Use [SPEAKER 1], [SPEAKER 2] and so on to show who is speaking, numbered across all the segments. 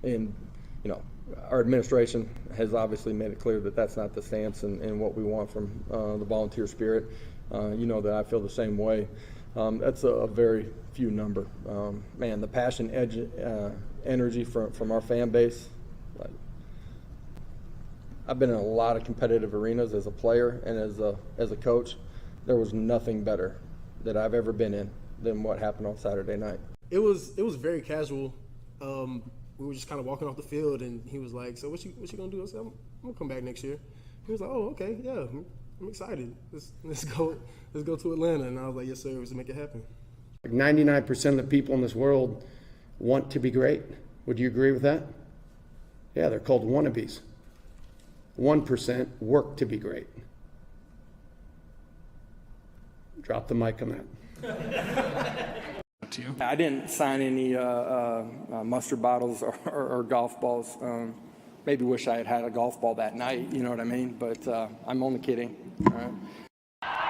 [SPEAKER 1] And, our administration has obviously made it clear that that's not the stance and what we want from the volunteer spirit. That I feel the same way. That's a very few number. The passion, energy from our fan base. I've been in a lot of competitive arenas as a player and as a coach. There was nothing better that I've ever been in than what happened on Saturday night.
[SPEAKER 2] It was very casual. We were just kind of walking off the field, and he was like, "So what you gonna do?" I said, "I'm gonna come back next year." He was like, "Oh, okay, yeah, I'm excited. Let's go to Atlanta." And I was like, "Yes, sir. Let's make it happen."
[SPEAKER 3] 99% of the people in this world want to be great. Would you agree with that? Yeah, they're called wannabes. 1% work to be great. Drop the mic on that.
[SPEAKER 1] I didn't sign any mustard bottles or golf balls. Maybe wish I had a golf ball that night, you know what I mean? But I'm only kidding. All right.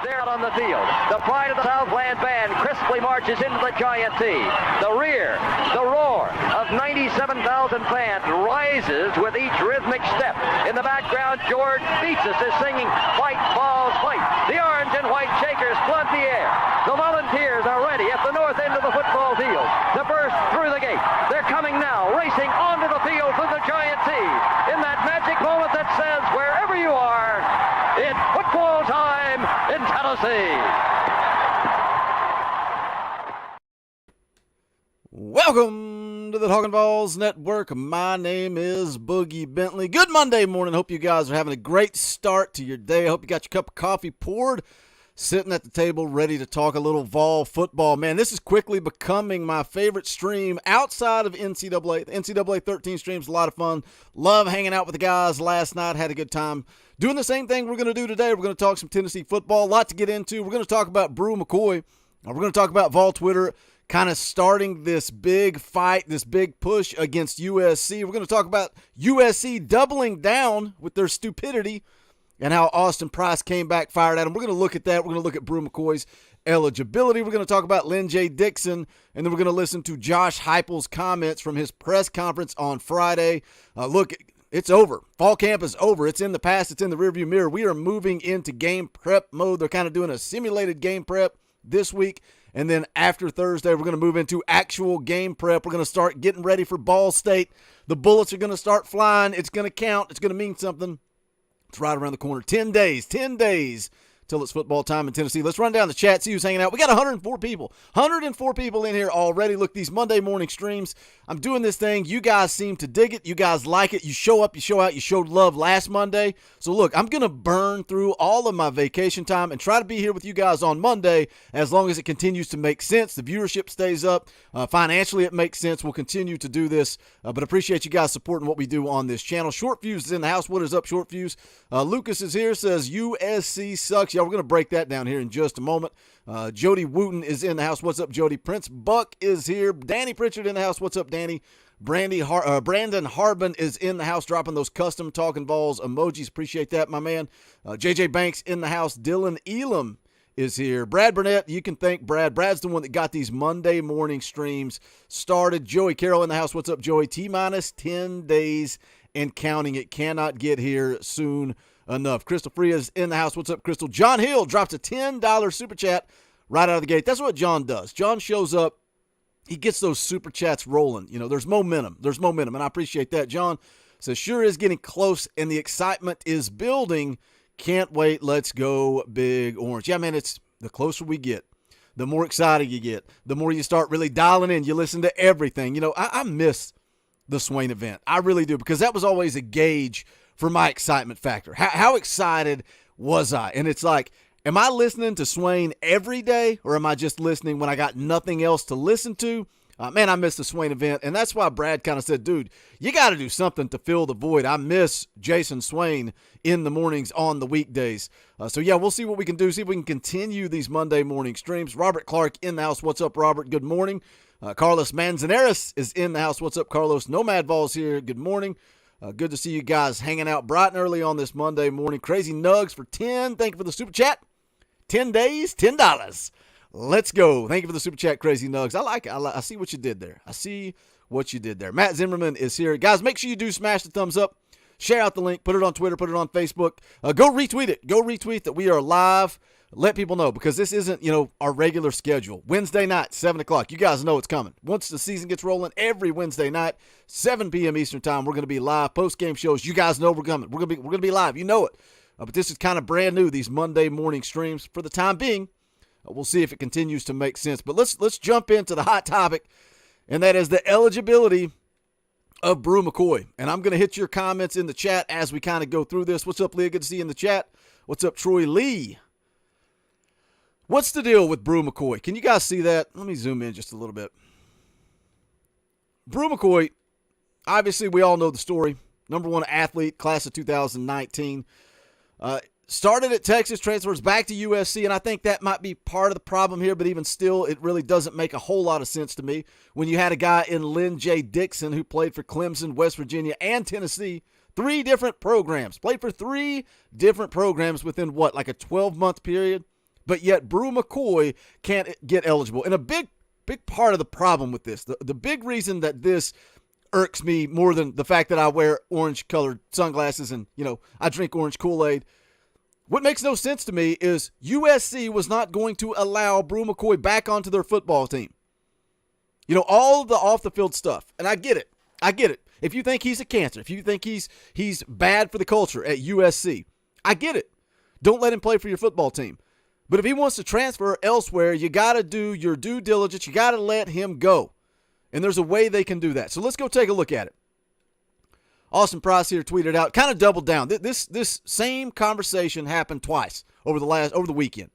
[SPEAKER 4] There on the field, the pride of the Southland band crisply marches into the Giant T. The roar of 97,000 fans rises with each rhythmic step. In the background, George Beatsis is singing "Fight, Balls, Fight." The orange and white Shakers flood the air. The Volunteers are ready at the north end of the football field to burst through the gate. They're coming now, racing onto the field through the Giant T. In that magic moment that says, wherever you are, it's football time in Tennessee.
[SPEAKER 5] Welcome to the Talkin VAWLS Network. My name is Boogie Bentley. Good Monday morning. Hope you guys are having a great start to your day. I hope you got your cup of coffee poured, sitting at the table ready to talk a little Vol football. Man, this is quickly becoming my favorite stream outside of NCAA. The NCAA 13 stream's a lot of fun. Love hanging out with the guys last night. Had a good time. Doing the same thing we're going to do today. We're going to talk some Tennessee football. A lot to get into. We're going to talk about Bru McCoy. We're going to talk about Vol Twitter kind of starting this big fight, this big push against USC. We're going to talk about USC doubling down with their stupidity and how Austin Price came back, fired at him. We're going to look at that. We're going to look at Bru McCoy's eligibility. We're going to talk about Lyn-J Dixon, and then we're going to listen to Josh Heupel's comments from his press conference on Friday. Look, it's over. Fall camp is over. It's in the past. It's in the rearview mirror. We are moving into game prep mode. They're kind of doing a simulated game prep this week. And then after Thursday, we're going to move into actual game prep. We're going to start getting ready for Ball State. The bullets are going to start flying. It's going to count. It's going to mean something. It's right around the corner. 10 days till it's football time in Tennessee. Let's run down the chat, see who's hanging out. We got 104 people. 104 people in here already. Look, these Monday morning streams, I'm doing this thing. You guys seem to dig it. You guys like it. You show up, you show out. You showed love last Monday. So, look, I'm going to burn through all of my vacation time and try to be here with you guys on Monday as long as it continues to make sense. The viewership stays up. Financially, it makes sense. We'll continue to do this. But appreciate you guys supporting what we do on this channel. Short Fuse is in the house. What is up, Short Fuse? Lucas is here, says USC sucks. Yeah, we're going to break that down here in just a moment. Jody Wooten is in the house. What's up, Jody? Prince Buck is here. Danny Pritchard in the house. What's up, Danny? Brandon Harbin is in the house, dropping those custom Talkin VAWLS emojis. Appreciate that, my man. JJ Banks in the house. Dylan Elam is here. Brad Burnett, you can thank Brad. Brad's the one that got these Monday morning streams started. Joey Carroll in the house. What's up, Joey? T-minus 10 days and counting. It cannot get here soon enough. Crystal Fria's in the house. What's up, Crystal? John Hill drops a $10 super chat right out of the gate. That's what John does. John shows up. He gets those super chats rolling. You know, there's momentum. And I appreciate that. John says, sure is getting close, and the excitement is building. Can't wait. Let's go, Big Orange. Yeah, man, it's the closer we get, the more excited you get, the more you start really dialing in. You listen to everything. You know, I miss the Swain event. I really do, because that was always a gauge for my excitement factor. How excited was I? And it's like, am I listening to Swain every day, or am I just listening when I got nothing else to listen to? Man, I miss the Swain event, and that's why Brad kind of said, dude, you got to do something to fill the void. I miss Jason Swain in the mornings on the weekdays. So, yeah, we'll see what we can do, see if we can continue these Monday morning streams. Robert Clark in the house. What's up, Robert? Good morning. Carlos Manzanares is in the house. What's up, Carlos? Nomad Vols here. Good morning. Good to see you guys hanging out bright and early on this Monday morning. Crazy Nugs for 10. Thank you for the super chat. 10 days, $10. Let's go. Thank you for the super chat, Crazy Nugs. I like it. I see what you did there. I see what you did there. Matt Zimmerman is here. Guys, make sure you do smash the thumbs up. Share out the link. Put it on Twitter. Put it on Facebook. Go retweet it. Go retweet that we are live. Let people know, because this isn't, our regular schedule. Wednesday night, 7 o'clock. You guys know it's coming. Once the season gets rolling, every Wednesday night, 7 p.m. Eastern time, we're going to be live. Post-game shows. You guys know we're coming. We're going to be live. You know it. But this is kind of brand new, these Monday morning streams. For the time being, we'll see if it continues to make sense. But let's jump into the hot topic, and that is the eligibility of Bru McCoy. And I'm going to hit your comments in the chat as we kind of go through this. What's up, Leah? Good to see you in the chat. What's up, Troy Lee? What's the deal with Bru McCoy? Can you guys see that? Let me zoom in just a little bit. Bru McCoy, obviously we all know the story. Number 1 athlete, class of 2019. Started at Texas, transfers back to USC, and I think that might be part of the problem here, but even still, it really doesn't make a whole lot of sense to me when you had a guy in Lyn-J Dixon who played for Clemson, West Virginia, and Tennessee. 3 different programs. Played for 3 different programs within, like a 12-month period? But yet Bru McCoy can't get eligible. And a big part of the problem with this, the big reason that this irks me more than the fact that I wear orange-colored sunglasses and, I drink orange Kool-Aid, what makes no sense to me is USC was not going to allow Bru McCoy back onto their football team. All the off-the-field stuff. And I get it. If you think he's a cancer, if you think he's bad for the culture at USC, I get it. Don't let him play for your football team. But if he wants to transfer elsewhere, you got to do your due diligence. You got to let him go. And there's a way they can do that. So let's go take a look at it. Austin Price here tweeted out, kind of doubled down. This same conversation happened twice over the weekend.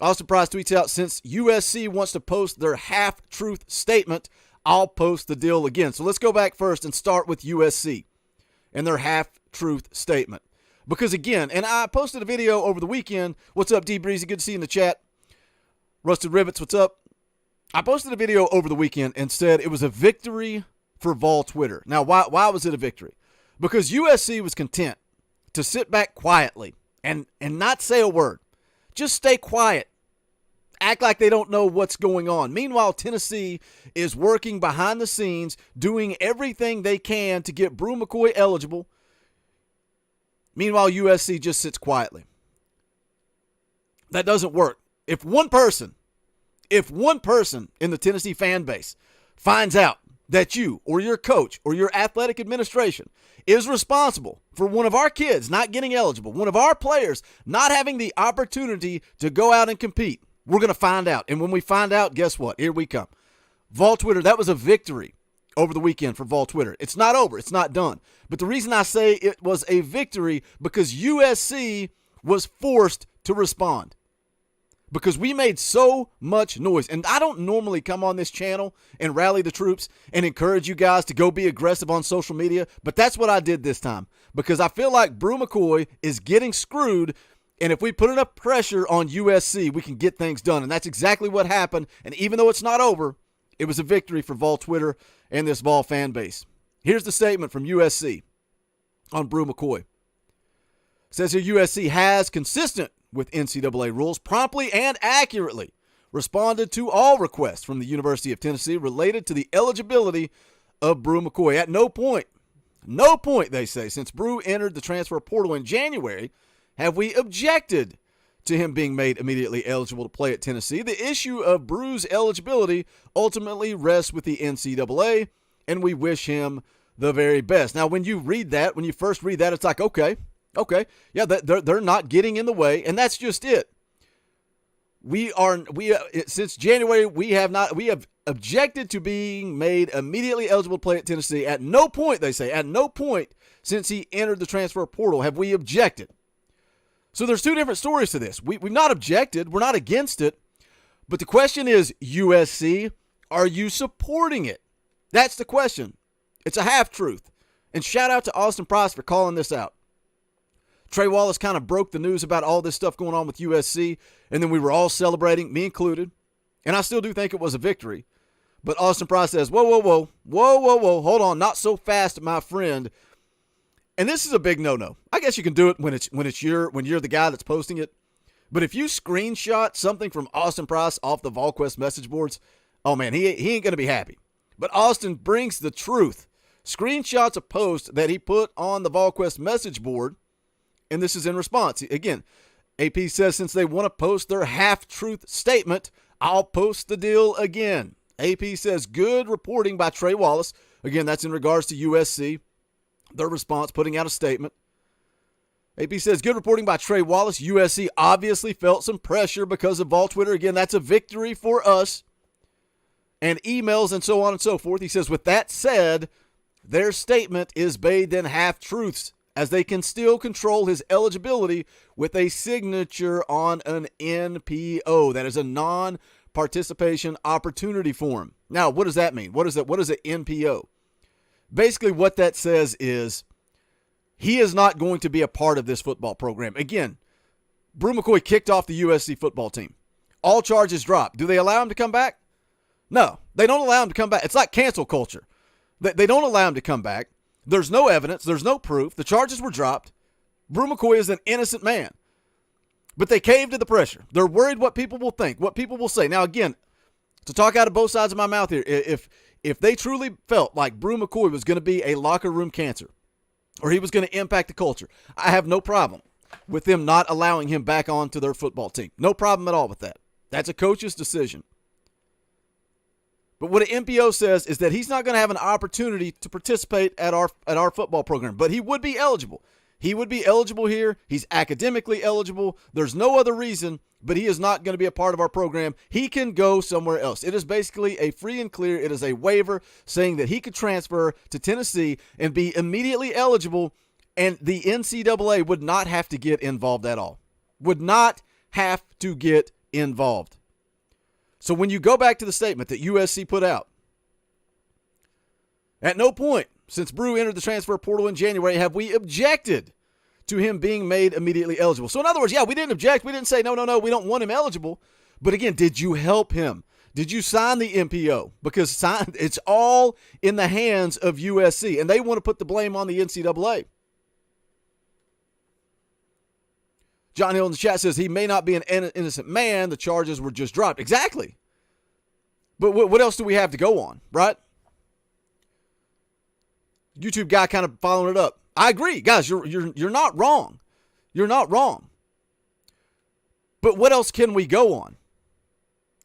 [SPEAKER 5] Austin Price tweets out, since USC wants to post their half-truth statement, I'll post the deal again. So let's go back first and start with USC and their half-truth statement. Because again, and I posted a video over the weekend. What's up, D Breezy? Good to see you in the chat. Rusted Rivets, what's up? I posted a video over the weekend and said it was a victory for Vol Twitter. Now, why was it a victory? Because USC was content to sit back quietly and not say a word. Just stay quiet. Act like they don't know what's going on. Meanwhile, Tennessee is working behind the scenes, doing everything they can to get Bru McCoy eligible. Meanwhile, USC just sits quietly. That doesn't work. If one person in the Tennessee fan base finds out that you or your coach or your athletic administration is responsible for one of our kids not getting eligible, one of our players not having the opportunity to go out and compete, we're going to find out. And when we find out, guess what? Here we come. Vol Twitter, that was a victory over the weekend for Vol Twitter. It's not over. It's not done. But the reason I say it was a victory because USC was forced to respond. Because we made so much noise. And I don't normally come on this channel and rally the troops and encourage you guys to go be aggressive on social media. But that's what I did this time. Because I feel like Bru McCoy is getting screwed. And if we put enough pressure on USC, we can get things done. And that's exactly what happened. And even though it's not over, it was a victory for Vol Twitter and this Vol fan base. Here's the statement from USC on Bru McCoy. It says here, USC has, consistent with NCAA rules, promptly and accurately responded to all requests from the University of Tennessee related to the eligibility of Bru McCoy. At no point, they say, since Bru entered the transfer portal in January, have we objected to him being made immediately eligible to play at Tennessee. The issue of Bru's eligibility ultimately rests with the NCAA, and we wish him the very best. Now, when you first read that, it's like, okay, yeah, they're not getting in the way, and that's just it. Since January, we have objected to being made immediately eligible to play at Tennessee. At no point, they say, since he entered the transfer portal have we objected. So there's 2 different stories to this. We've not objected. We're not against it. But the question is, USC, are you supporting it? That's the question. It's a half-truth. And shout out to Austin Price for calling this out. Trey Wallace kind of broke the news about all this stuff going on with USC, and then we were all celebrating, me included. And I still do think it was a victory. But Austin Price says, whoa, hold on, not so fast, my friend. And this is a big no-no. I guess you can do it when you're the guy that's posting it. But if you screenshot something from Austin Price off the VolQuest message boards, oh man, he ain't going to be happy. But Austin brings the truth. Screenshots a post that he put on the VolQuest message board, and this is in response. Again, AP says since they want to post their half-truth statement, I'll post the deal again. AP says good reporting by Trey Wallace. Again, that's in regards to USC. Their response, putting out a statement. AP says good reporting by Trey Wallace. USC obviously felt some pressure because of Vol Twitter. Again, that's a victory for us. And emails and so on and so forth. He says, with that said, their statement is bathed in half-truths, as they can still control his eligibility with a signature on an NPO. That is a non-participation opportunity form. Now, what does that mean? What is an NPO? Basically, what that says is he is not going to be a part of this football program. Again, Brew McCoy kicked off the USC football team. All charges dropped. Do they allow him to come back? No, they don't allow him to come back. It's like cancel culture. They don't allow him to come back. There's no evidence. There's no proof. The charges were dropped. Brew McCoy is an innocent man. But they caved to the pressure. They're worried what people will think, what people will say. Now, again, to talk out of both sides of my mouth here, if they truly felt like Brew McCoy was going to be a locker room cancer, or he was going to impact the culture, I have no problem with them not allowing him back onto their football team. No problem at all with that. That's a coach's decision. But what an MPO says is that he's not going to have an opportunity to participate at our football program, but he would be eligible. He would be eligible here. He's academically eligible. There's no other reason, but he is not going to be a part of our program. He can go somewhere else. It is basically a free and clear. It is a waiver saying that he could transfer to Tennessee and be immediately eligible, and the NCAA would not have to get involved at all. Would not have to get involved. So when you go back to the statement that USC put out, at no point since Brew entered the transfer portal in January have we objected to him being made immediately eligible. So in other words, yeah, we didn't object. We didn't say, no, we don't want him eligible. But again, did you help him? Did you sign the MPO? Because it's all in the hands of USC, and they want to put the blame on the NCAA. John Hill in the chat says he may not be an innocent man. The charges were just dropped. Exactly. But what else do we have to go on, right? YouTube guy kind of following it up. I agree, guys. You're not wrong. You're not wrong. But what else can we go on?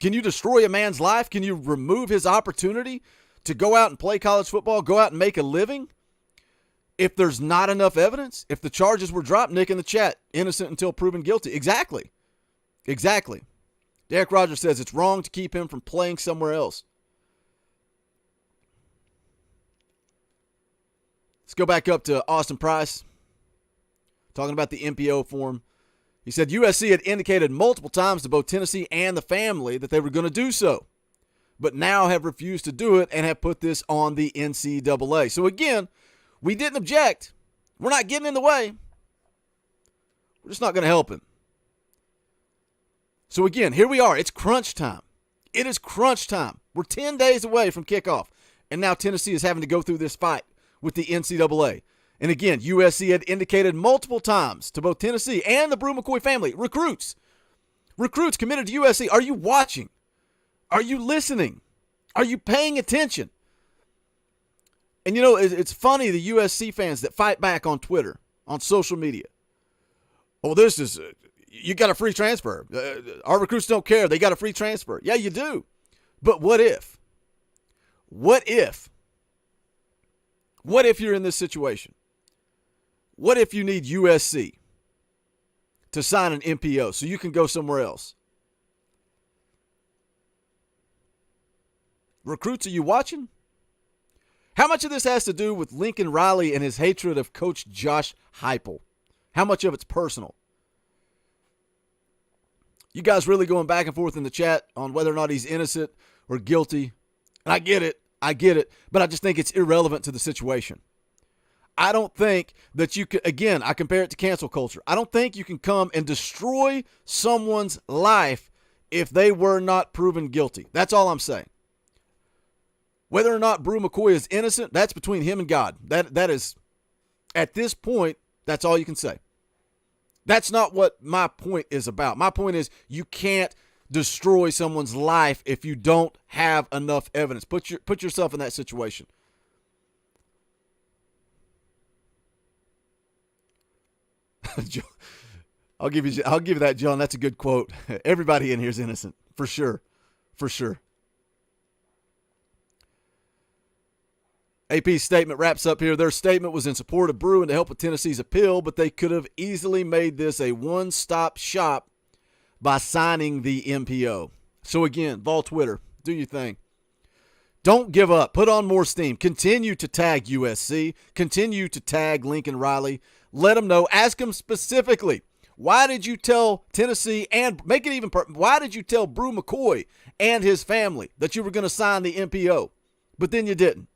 [SPEAKER 5] Can you destroy a man's life? Can you remove his opportunity to go out and play college football, go out and make a living? If there's not enough evidence, if the charges were dropped, Nick in the chat, innocent until proven guilty. Exactly. Derek Rogers says it's wrong to keep him from playing somewhere else. Let's go back up to Austin Price, talking about the MPO form. He said USC had indicated multiple times to both Tennessee and the family that they were going to do so, but now have refused to do it and have put this on the NCAA. So again, we didn't object. We're not getting in the way. We're just not going to help him. So again, here we are. It's crunch time. It is crunch time. We're 10 days away from kickoff, and now Tennessee is having to go through this fight with the NCAA. And again, USC had indicated multiple times to both Tennessee and the Bru McCoy family, recruits committed to USC. Are you watching? Are you listening? Are you paying attention? And you know, it's funny, the USC fans that fight back on Twitter, on social media. Oh, this is, you got a free transfer. Our recruits don't care. They got a free transfer. Yeah, you do. But what if? What if you're in this situation? What if you need USC to sign an MPO so you can go somewhere else? Recruits, are you watching? How much of this has to do with Lincoln Riley and his hatred of Coach Josh Heupel? How much of it's personal? You guys really going back and forth in the chat on whether or not he's innocent or guilty. And I get it, but I just think it's irrelevant to the situation. I don't think that you can, again, I compare it to cancel culture. I don't think you can come and destroy someone's life if they were not proven guilty. That's all I'm saying. Whether or not Brew McCoy is innocent, that's between him and God. That is, at this point, that's all you can say. That's not what my point is about. My point is you can't destroy someone's life if you don't have enough evidence. Put yourself in that situation. I'll give you that, John. That's a good quote. Everybody in here is innocent, for sure. For sure. AP's statement wraps up here. Their statement was in support of Bru and to help with Tennessee's appeal, but they could have easily made this a one-stop shop by signing the MPO. So again, Vol Twitter, do your thing. Don't give up. Put on more steam. Continue to tag USC. Continue to tag Lincoln Riley. Let them know. Ask them specifically, why did you tell Tennessee and make it even why did you tell Bru McCoy and his family that you were going to sign the MPO, but then you didn't?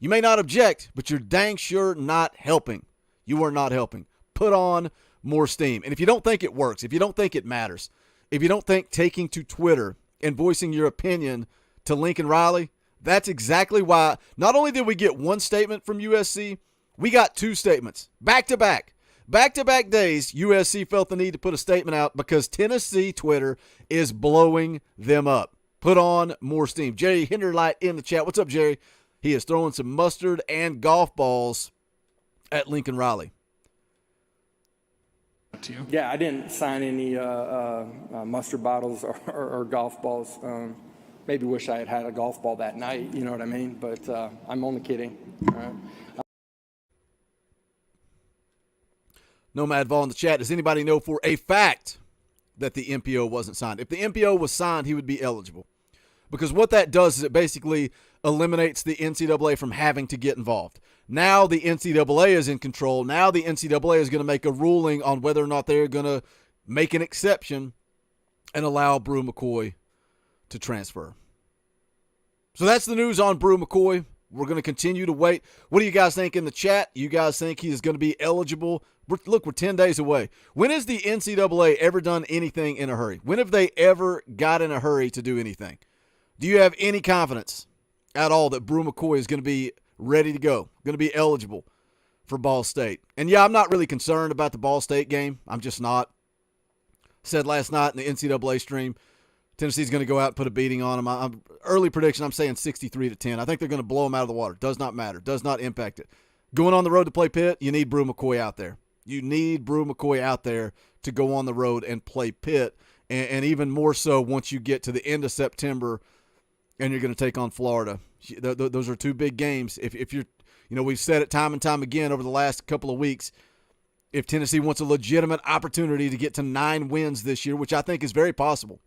[SPEAKER 5] You may not object, but you're dang sure not helping. You are not helping. Put on more steam. And if you don't think it works, if you don't think it matters, if you don't think taking to Twitter and voicing your opinion to Lincoln Riley, that's exactly why not only did we get one statement from USC, we got two statements. Back-to-back. Back-to-back days, USC felt the need to put a statement out because Tennessee Twitter is blowing them up. Put on more steam. Jerry Hinderlight in the chat. What's up, Jerry? He is throwing some mustard and golf balls at Lincoln Riley.
[SPEAKER 1] Yeah, I didn't sign any mustard bottles or golf balls. Maybe wish I had had a golf ball that night, you know what I mean? But I'm only kidding. All right.
[SPEAKER 5] Nomad Vol in the chat. Does anybody know for a fact that the MPO wasn't signed? If the MPO was signed, he would be eligible. Because what that does is it basically eliminates the NCAA from having to get involved. Now the NCAA is in control. Now the NCAA is going to make a ruling on whether or not they're going to make an exception and allow Bru McCoy to transfer. So that's the news on Bru McCoy. We're going to continue to wait. What do you guys think in the chat? You guys think he is going to be eligible? Look, we're 10 days away. When has the NCAA ever done anything in a hurry? When have they ever got in a hurry to do anything? Do you have any confidence at all that Bru McCoy is going to be ready to go, going to be eligible for Ball State? And, yeah, I'm not really concerned about the Ball State game. I'm just not. Said last night in the NCAA stream, Tennessee's going to go out and put a beating on them. Early prediction, I'm saying 63-10. I think they're going to blow them out of the water. Does not matter. Does not impact it. Going on the road to play Pitt, you need Bru McCoy out there. You need Bru McCoy out there to go on the road and play Pitt, and even more so once you get to the end of September and you're going to take on Florida. Those are two big games. If you're, we've said it time and time again over the last couple of weeks, if Tennessee wants a legitimate opportunity to get to 9 wins this year, which I think is very possible,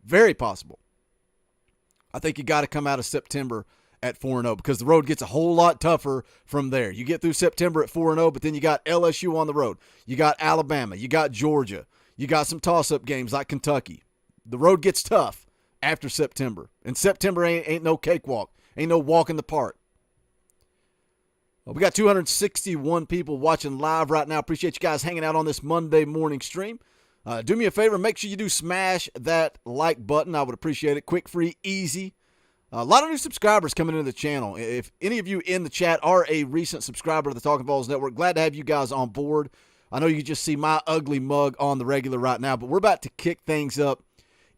[SPEAKER 5] very possible, I think you got to come out of September at 4-0 because the road gets a whole lot tougher from there. You get through September at 4-0, but then you got LSU on the road. You got Alabama. You got Georgia. You got some toss-up games like Kentucky. The road gets tough after September. And September ain't no cakewalk. Ain't no walk in the park. Well, we got 261 people watching live right now. Appreciate you guys hanging out on this Monday morning stream. Do me a favor. Make sure you do smash that like button. I would appreciate it. Quick, free, easy. A lot of new subscribers coming into the channel. If any of you in the chat are a recent subscriber to the Talkin VAWLS Network, glad to have you guys on board. I know you just see my ugly mug on the regular right now, but we're about to kick things up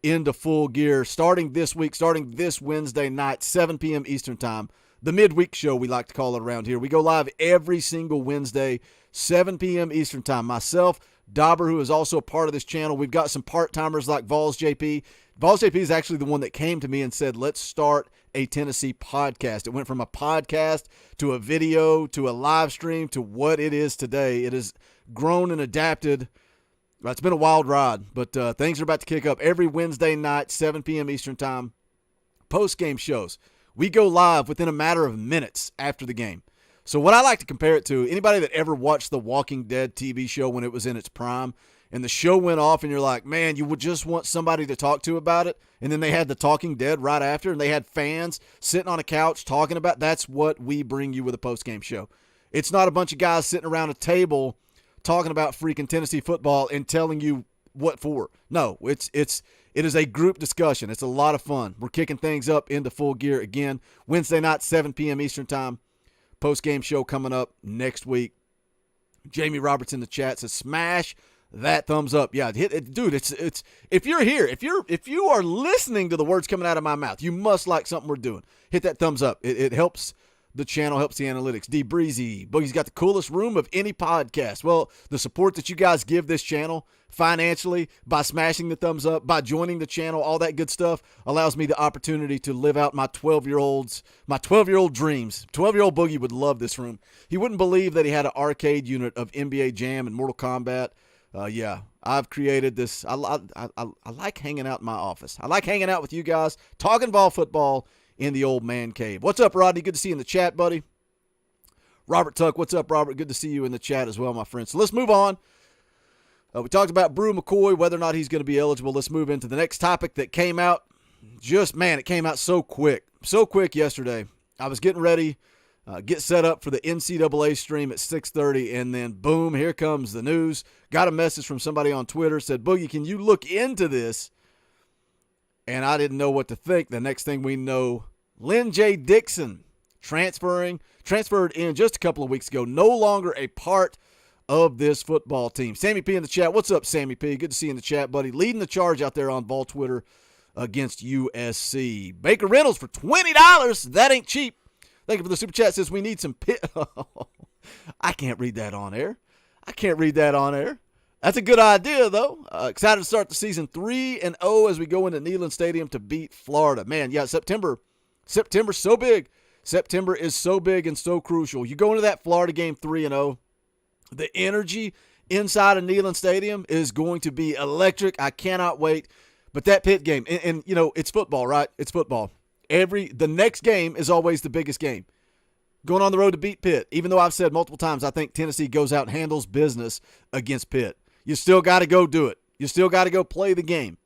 [SPEAKER 5] into full gear starting this week, starting this Wednesday night, 7 p.m. Eastern Time. The midweek show, we like to call it around here. We go live every single Wednesday, 7 p.m. Eastern Time. Myself, Dauber, who is also a part of this channel. We've got some part-timers like Vols JP. Vols JP is actually the one that came to me and said, let's start a Tennessee podcast. It went from a podcast to a video to a live stream to what it is today. It has grown and adapted. It's been a wild ride, but things are about to kick up every Wednesday night, 7 p.m. Eastern Time. Post-game shows. We go live within a matter of minutes after the game. So what I like to compare it to, anybody that ever watched the Walking Dead TV show when it was in its prime, and the show went off and you're like, man, you would just want somebody to talk to about it, and then they had the Talking Dead right after, and they had fans sitting on a couch talking about, that's what we bring you with a post-game show. It's not a bunch of guys sitting around a table talking about freaking Tennessee football and telling you what for. No, it is a group discussion. It's a lot of fun. We're kicking things up into full gear again. Wednesday night, 7 p.m. Eastern Time. Post-game show coming up next week. Jamie Roberts in the chat says, smash that thumbs up. Yeah, hit it, dude. It's if you're here, if you are listening to the words coming out of my mouth, you must like something we're doing. Hit that thumbs up. It helps the channel, helps the analytics. D Breezy, Boogie's got the coolest room of any podcast. Well, the support that you guys give this channel financially by smashing the thumbs up, by joining the channel, all that good stuff allows me the opportunity to live out my 12-year-old dreams. 12-year-old Boogie would love this room. He wouldn't believe that he had an arcade unit of NBA Jam and Mortal Kombat. Yeah, I've created this. I like hanging out in my office. I like hanging out with you guys, talking ball football in the old man cave. What's up, Rodney? Good to see you in the chat, buddy. Robert Tuck, what's up, Robert? Good to see you in the chat as well, my friend. So let's move on. We talked about Bru McCoy, whether or not he's going to be eligible. Let's move into the next topic that came out. It came out so quick. So quick yesterday. I was getting ready, get set up for the Ncaa stream at 6:30, and then boom, here comes the news. Got a message from somebody on Twitter, said, Boogie, can you look into this? And I didn't know what to think. The next thing we know, Lyn-J Dixon transferred in just a couple of weeks ago, no longer a part of this football team. Sammy P in the chat. What's up, Sammy P? Good to see you in the chat, buddy. Leading the charge out there on Vol Twitter against USC. Baker Reynolds for $20. That ain't cheap. Thank you for the super chat. Says we need some I can't read that on air. That's a good idea, though. Excited to start the season 3-0 as we go into Neyland Stadium to beat Florida. Man, yeah, September's so big. September is so big and so crucial. You go into that Florida game 3-0, the energy inside of Neyland Stadium is going to be electric. I cannot wait. But that Pitt game, and you know, it's football, right? It's football. The next game is always the biggest game. Going on the road to beat Pitt, even though I've said multiple times I think Tennessee goes out and handles business against Pitt. You still got to go do it. You still got to go play the game.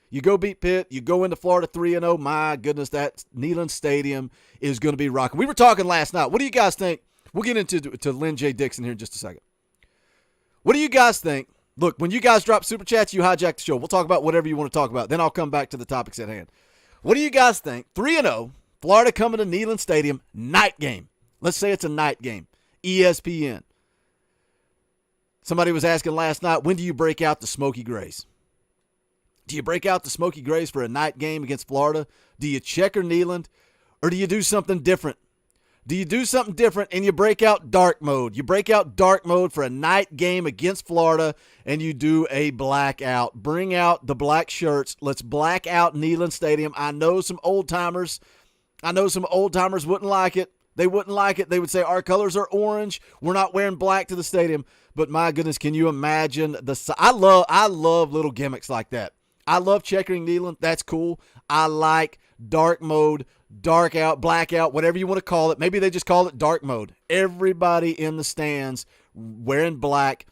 [SPEAKER 5] You go beat Pitt. You go into Florida 3-0. My goodness, that Neyland Stadium is going to be rocking. We were talking last night. What do you guys think? We'll get into Lyn-J Dixon here in just a second. What do you guys think? Look, when you guys drop super chats, you hijack the show. We'll talk about whatever you want to talk about. Then I'll come back to the topics at hand. What do you guys think? 3-0, Florida coming to Neyland Stadium, night game. Let's say it's a night game. ESPN. Somebody was asking last night, when do you break out the Smoky Grays? Do you break out the Smoky Grays for a night game against Florida? Do you checker Neyland? Or do you do something different? Do you do something different and you break out dark mode? You break out dark mode for a night game against Florida and you do a blackout. Bring out the black shirts. Let's black out Neyland Stadium. I know some old-timers wouldn't like it. They wouldn't like it. They would say our colors are orange. We're not wearing black to the stadium. But my goodness, can you imagine I love little gimmicks like that. I love checkering Neyland. That's cool. I like dark mode, dark out, blackout, whatever you want to call it. Maybe they just call it dark mode. Everybody in the stands wearing black,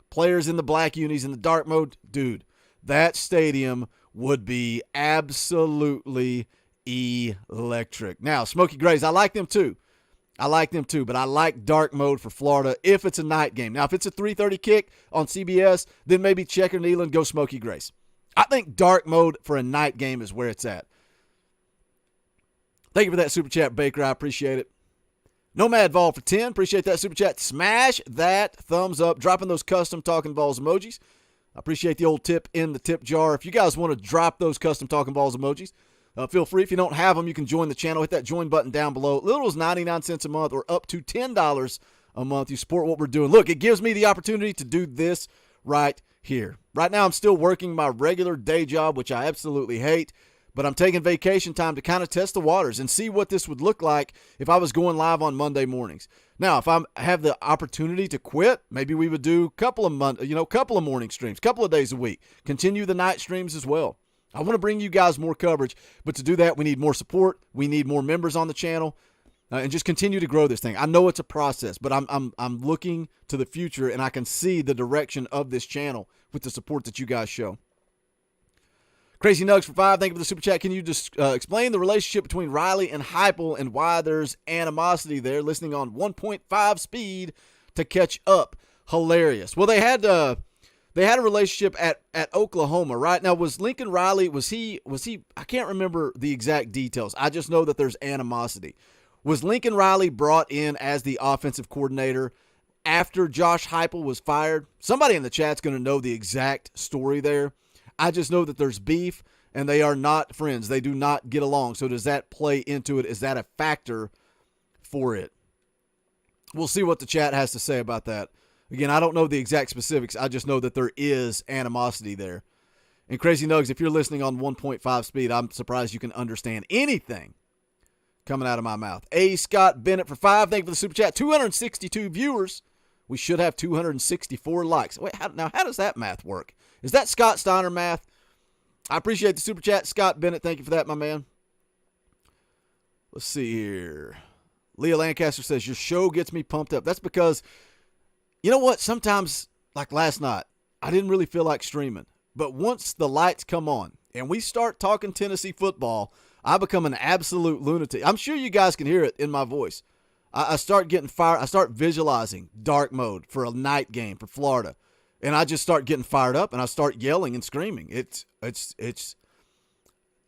[SPEAKER 5] players in the black unis in the dark mode. Dude, that stadium would be absolutely electric. Now, Smoky Grays, I like them too, but I like dark mode for Florida if it's a night game. Now, if it's a 3:30 kick on CBS, then maybe checker Neyland, go Smoky Grays. I think dark mode for a night game is where it's at. Thank you for that super chat, Baker. I appreciate it. Nomad Vol for 10. Appreciate that super chat. Smash that thumbs up. Dropping those custom Talkin VAWLS emojis. I appreciate the old tip in the tip jar. If you guys want to drop those custom Talkin VAWLS emojis, feel free. If you don't have them, you can join the channel. Hit that join button down below. Little as 99 cents a month or up to $10 a month. You support what we're doing. Look, it gives me the opportunity to do this right here. Right now, I'm still working my regular day job, which I absolutely hate, but I'm taking vacation time to kind of test the waters and see what this would look like if I was going live on Monday mornings. Now, if I have the opportunity to quit, maybe we would do a couple of morning streams, couple of days a week, continue the night streams as well. I want to bring you guys more coverage, but to do that, we need more support. We need more members on the channel, and just continue to grow this thing. I know it's a process, but I'm looking to the future, and I can see the direction of this channel with the support that you guys show. Crazy Nugs for 5. Thank you for the super chat. Can you just explain the relationship between Riley and Heupel and why there's animosity there? Listening on 1.5 speed to catch up. Hilarious. Well, they had a relationship at Oklahoma, right? Now, was Lincoln Riley, was he, I can't remember the exact details. I just know that there's animosity. Was Lincoln Riley brought in as the offensive coordinator after Josh Heupel was fired. Somebody in the chat's going to know the exact story there. I just know that there's beef, and they are not friends. They do not get along. So does that play into it? Is that a factor for it? We'll see what the chat has to say about that. Again, I don't know the exact specifics. I just know that there is animosity there. And Crazy Nugs, if you're listening on 1.5 speed, I'm surprised you can understand anything coming out of my mouth. A. Scott Bennett for 5. Thank you for the super chat. 262 viewers. We should have 264 likes. Wait, how does that math work? Is that Scott Steiner math? I appreciate the super chat. Scott Bennett, thank you for that, my man. Let's see here. Leah Lancaster says, your show gets me pumped up. That's because, you know what? Sometimes, like last night, I didn't really feel like streaming. But once the lights come on and we start talking Tennessee football, I become an absolute lunatic. I'm sure you guys can hear it in my voice. I start getting fired. I start visualizing dark mode for a night game for Florida. And I just start getting fired up and I start yelling and screaming. It's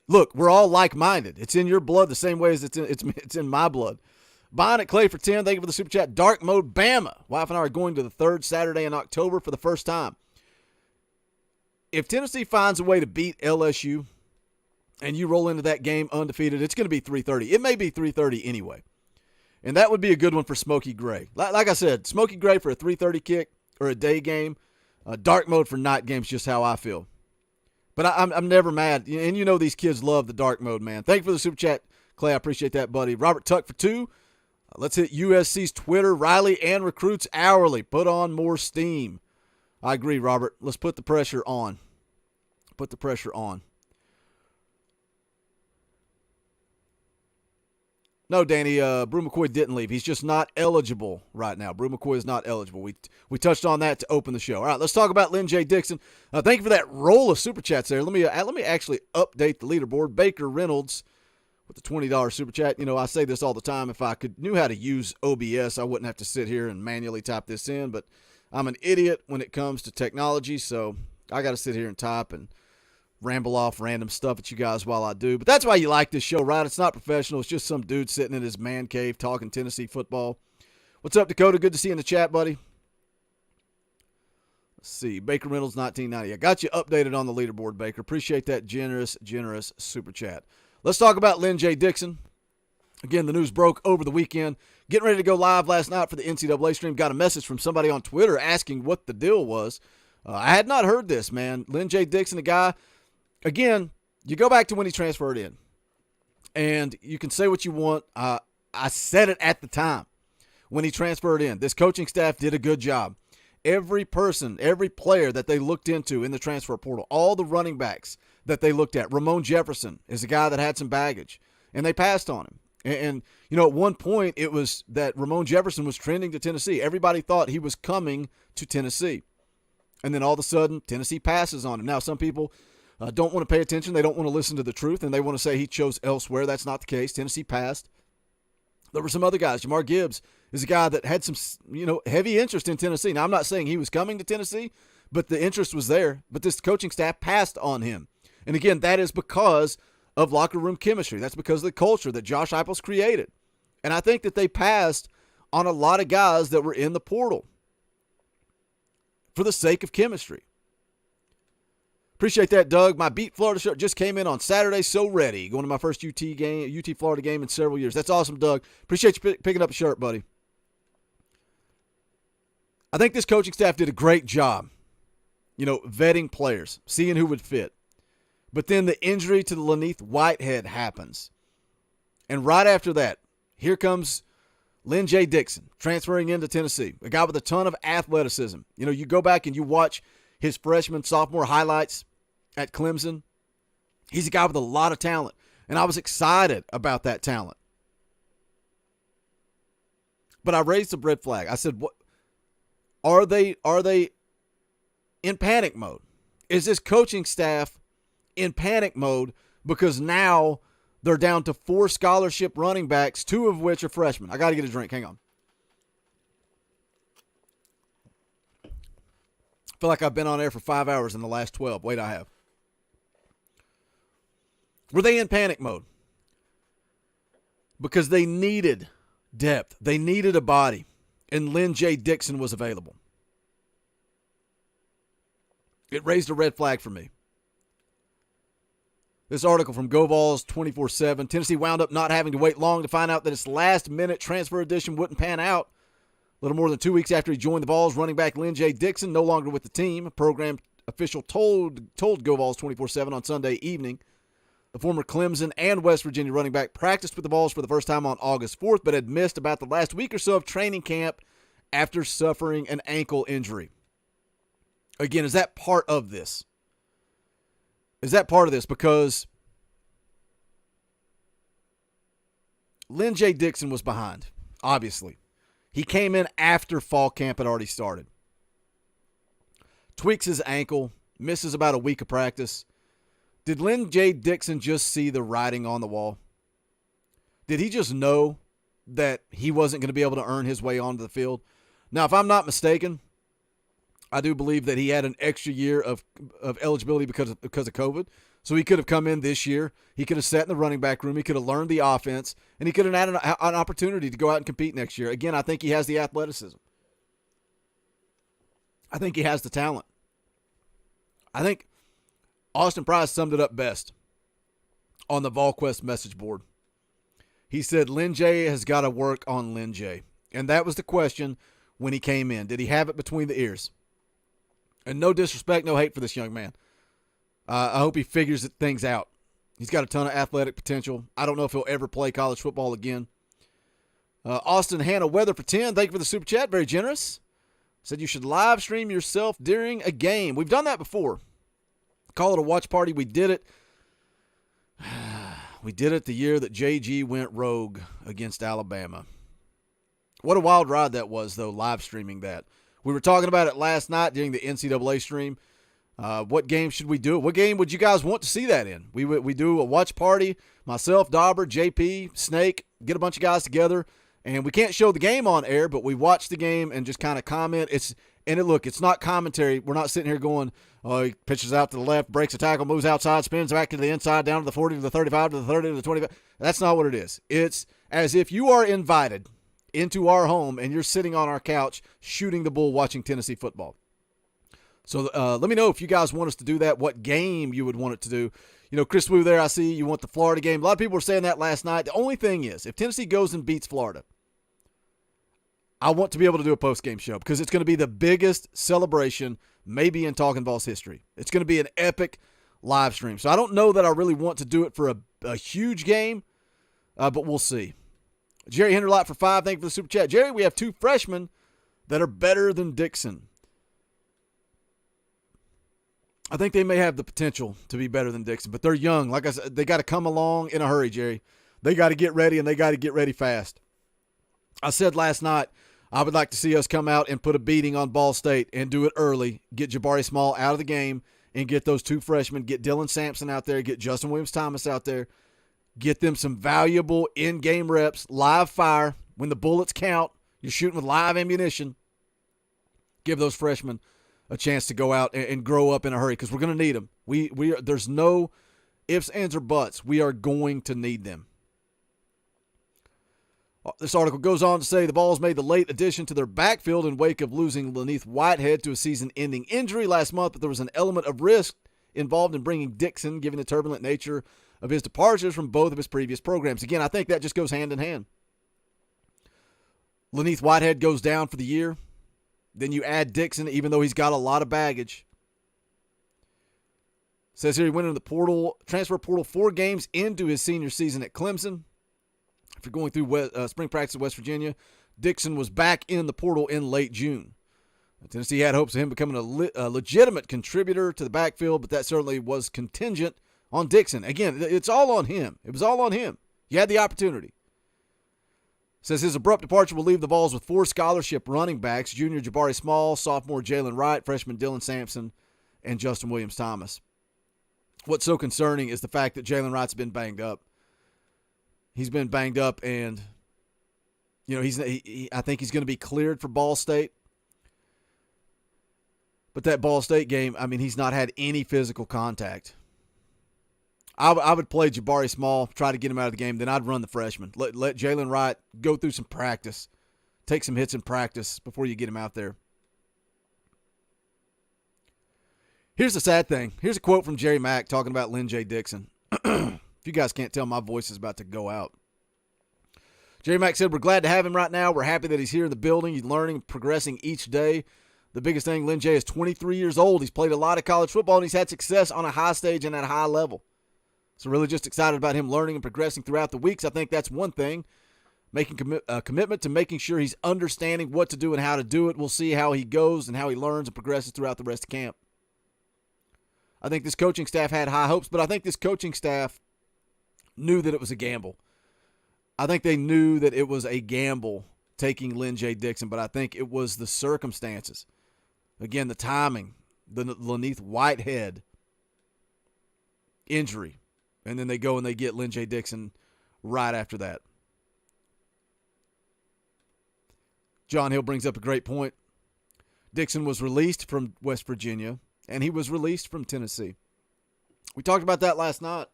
[SPEAKER 5] look, we're all like-minded. It's in your blood the same way as it's in my blood. Buying at Clay for 10. Thank you for the super chat. Dark mode Bama. Wife and I are going to the third Saturday in October for the first time. If Tennessee finds a way to beat LSU and you roll into that game undefeated, it's going to be 3:30. It may be 3:30 anyway. And that would be a good one for Smokey Gray. Like I said, Smokey Gray for a 3:30 kick or a day game. Dark mode for night games, just how I feel. But I'm never mad. And you know these kids love the dark mode, man. Thank you for the super chat, Clay. I appreciate that, buddy. Robert Tuck for 2. Let's hit USC's Twitter. Riley and recruits hourly. Put on more steam. I agree, Robert. Let's put the pressure on. Put the pressure on. No, Danny, Brew McCoy didn't leave. He's just not eligible right now. Brew McCoy is not eligible. We touched on that to open the show. All right, let's talk about Lyn-J Dixon. Thank you for that roll of super chats there. Let me actually update the leaderboard. Baker Reynolds with the $20 super chat. You know, I say this all the time. If I knew how to use OBS, I wouldn't have to sit here and manually type this in. But I'm an idiot when it comes to technology, so I got to sit here and type and ramble off random stuff at you guys while I do. But that's why you like this show, right? It's not professional. It's just some dude sitting in his man cave talking Tennessee football. What's up, Dakota? Good to see you in the chat, buddy. Let's see. Baker Reynolds, 1990. I got you updated on the leaderboard, Baker. Appreciate that generous super chat. Let's talk about Lyn-J Dixon. Again, the news broke over the weekend. Getting ready to go live last night for the NCAA stream. Got a message from somebody on Twitter asking what the deal was. I had not heard this, man. Lyn-J Dixon, a guy. Again, you go back to when he transferred in, and you can say what you want. I said it at the time when he transferred in. This coaching staff did a good job. Every person, every player that they looked into in the transfer portal, all the running backs that they looked at, Ramon Jefferson is a guy that had some baggage, and they passed on him. And you know, at one point, it was that Ramon Jefferson was trending to Tennessee. Everybody thought he was coming to Tennessee. And then all of a sudden, Tennessee passes on him. Now, some people don't want to pay attention. They don't want to listen to the truth, and they want to say he chose elsewhere. That's not the case. Tennessee passed. There were some other guys. Jamar Gibbs is a guy that had some, heavy interest in Tennessee. Now, I'm not saying he was coming to Tennessee, but the interest was there. But this coaching staff passed on him. And again, that is because of locker room chemistry. That's because of the culture that Josh Heupel's created. And I think that they passed on a lot of guys that were in the portal for the sake of chemistry. Appreciate that, Doug. My Beat Florida shirt just came in on Saturday. So ready. Going to my first UT Florida game in several years. That's awesome, Doug. Appreciate you picking up a shirt, buddy. I think this coaching staff did a great job, vetting players, seeing who would fit. But then the injury to the Laneith Whitehead happens. And right after that, here comes Lyn-J Dixon transferring into Tennessee, a guy with a ton of athleticism. You go back and you watch his freshman, sophomore highlights at Clemson. He's a guy with a lot of talent, and I was excited about that talent. But I raised the red flag. I said, "What are they in panic mode? Is this coaching staff in panic mode because now they're down to 4 scholarship running backs, 2 of which are freshmen?" I got to get a drink. Hang on. I feel like I've been on air for 5 hours in the last 12. Wait, I have. Were they in panic mode? Because they needed depth. They needed a body. and Lyn-J Dixon was available. It raised a red flag for me. This article from VAWLS 24/7. Tennessee wound up not having to wait long to find out that its last-minute transfer edition wouldn't pan out. A little more than 2 weeks after he joined the Vols, running back Lyn-J Dixon, no longer with the team. A program official told VAWLS 24/7 on Sunday evening. The former Clemson and West Virginia running back practiced with the Vols for the first time on August 4th, but had missed about the last week or so of training camp after suffering an ankle injury. Again, is that part of this? Is that part of this? Because Lyn-J Dixon was behind, obviously. He came in after fall camp had already started. Tweaks his ankle, misses about a week of practice. Did Lyn-J Dixon just see the writing on the wall? Did he just know that he wasn't going to be able to earn his way onto the field? Now, if I'm not mistaken, I do believe that he had an extra year of eligibility because of COVID. So he could have come in this year. He could have sat in the running back room. He could have learned the offense. And he could have had an opportunity to go out and compete next year. Again, I think he has the athleticism. I think he has the talent. I think Austin Price summed it up best on the VolQuest message board. He said, Lyn-J has got to work on Lyn-J. And that was the question when he came in. Did he have it between the ears? And no disrespect, no hate for this young man. I hope he figures things out. He's got a ton of athletic potential. I don't know if he'll ever play college football again. Austin Hannah Weather for 10. Thank you for the super chat. Very generous. Said you should live stream yourself during a game. We've done that before. Call it a watch party. We did it. We did it the year that JG went rogue against Alabama. What a wild ride that was, though, live streaming that. We were talking about it last night during the NCAA stream. What game should we do? What game would you guys want to see that in? We do a watch party. Myself, Dauber, JP, Snake, get a bunch of guys together. And we can't show the game on air, but we watch the game and just kind of comment. It's not commentary. We're not sitting here going, oh, he pitches out to the left, breaks a tackle, moves outside, spins back to the inside, down to the 40, to the 35, to the 30, to the 25. That's not what it is. It's as if you are invited into our home and you're sitting on our couch shooting the bull watching Tennessee football. So let me know if you guys want us to do that, what game you would want it to do. You know, Chris Wu there, I see you want the Florida game. A lot of people were saying that last night. The only thing is, if Tennessee goes and beats Florida, I want to be able to do a post-game show because it's going to be the biggest celebration maybe in Talkin VAWLS history. It's going to be an epic live stream. So I don't know that I really want to do it for a huge game, but we'll see. Jerry Henderlot for 5. Thank you for the super chat. Jerry, we have 2 freshmen that are better than Dixon. I think they may have the potential to be better than Dixon, but they're young. Like I said, they got to come along in a hurry, Jerry. They got to get ready, and they got to get ready fast. I said last night I would like to see us come out and put a beating on Ball State and do it early, get Jabari Small out of the game, and get those 2 freshmen, get Dylan Sampson out there, get Justin Williams-Thomas out there, get them some valuable in-game reps, live fire. When the bullets count, you're shooting with live ammunition. Give those freshmen a chance to go out and grow up in a hurry because we're going to need them. There's no ifs, ands, or buts. We are going to need them. This article goes on to say the Vols made the late addition to their backfield in wake of losing Lyneth Whitehead to a season-ending injury last month, but there was an element of risk involved in bringing Dixon, given the turbulent nature of his departures from both of his previous programs. Again, I think that just goes hand in hand. Lyneth Whitehead goes down for the year. Then you add Dixon, even though he's got a lot of baggage. Says here he went into the transfer portal 4 games into his senior season at Clemson. After going through spring practice at West Virginia, Dixon was back in the portal in late June. Tennessee had hopes of him becoming a legitimate contributor to the backfield, but that certainly was contingent on Dixon. Again, it's all on him. It was all on him. You had the opportunity. Says his abrupt departure will leave the Vols with 4 scholarship running backs: junior Jabari Small, sophomore Jalen Wright, freshman Dylan Sampson, and Justin Williams-Thomas. What's so concerning is the fact that Jalen Wright's been banged up. He's been banged up, and I think he's going to be cleared for Ball State. But that Ball State game, I mean, he's not had any physical contact. I would play Jabari Small, try to get him out of the game, then I'd run the freshman. Let Jalen Wright go through some practice. take some hits in practice before you get him out there. Here's the sad thing. Here's a quote from Jerry Mack talking about Lyn-J Dixon. If you guys can't tell, my voice is about to go out. Jerry Mack said, "We're glad to have him right now. We're happy that he's here in the building. He's learning, progressing each day. The biggest thing, Lyn-J is 23 years old. He's played a lot of college football, and he's had success on a high stage and at a high level. So really just excited about him learning and progressing throughout the weeks. I think that's one thing. Making a commitment to making sure he's understanding what to do and how to do it. We'll see how he goes and how he learns and progresses throughout the rest of camp. I think this coaching staff had high hopes, but I think this coaching staff knew that it was a gamble. I think they knew that it was a gamble taking Lyn-J Dixon, but I think it was the circumstances. Again, the timing, the Laneith Whitehead injury, and then they go and they get Lyn-J Dixon right after that. John Hill brings up a great point. Dixon was released from West Virginia, and he was released from Tennessee. We talked about that last night.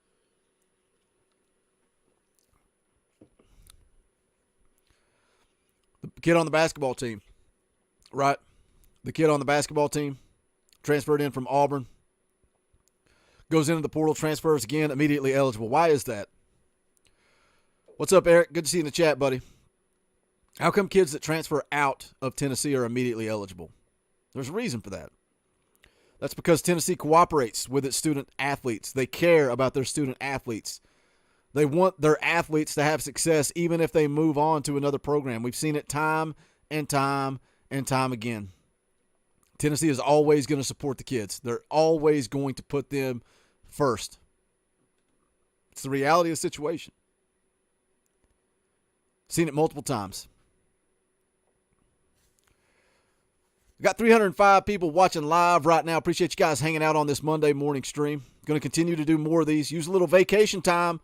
[SPEAKER 5] The kid on the basketball team, right? The kid on the basketball team transferred in from Auburn, goes into the portal, transfers again, immediately eligible. Why is that? What's up, Eric? Good to see you in the chat, buddy. How come kids that transfer out of Tennessee are immediately eligible? There's a reason for that. That's because Tennessee cooperates with its student athletes. They care about their student athletes. They want their athletes to have success even if they move on to another program. We've seen it time and time and time again. Tennessee is always going to support the kids. They're always going to put them first. It's the reality of the situation. Seen it multiple times. We've got 305 people watching live right now. Appreciate you guys hanging out on this Monday morning stream. Going to continue to do more of these. Use a little vacation time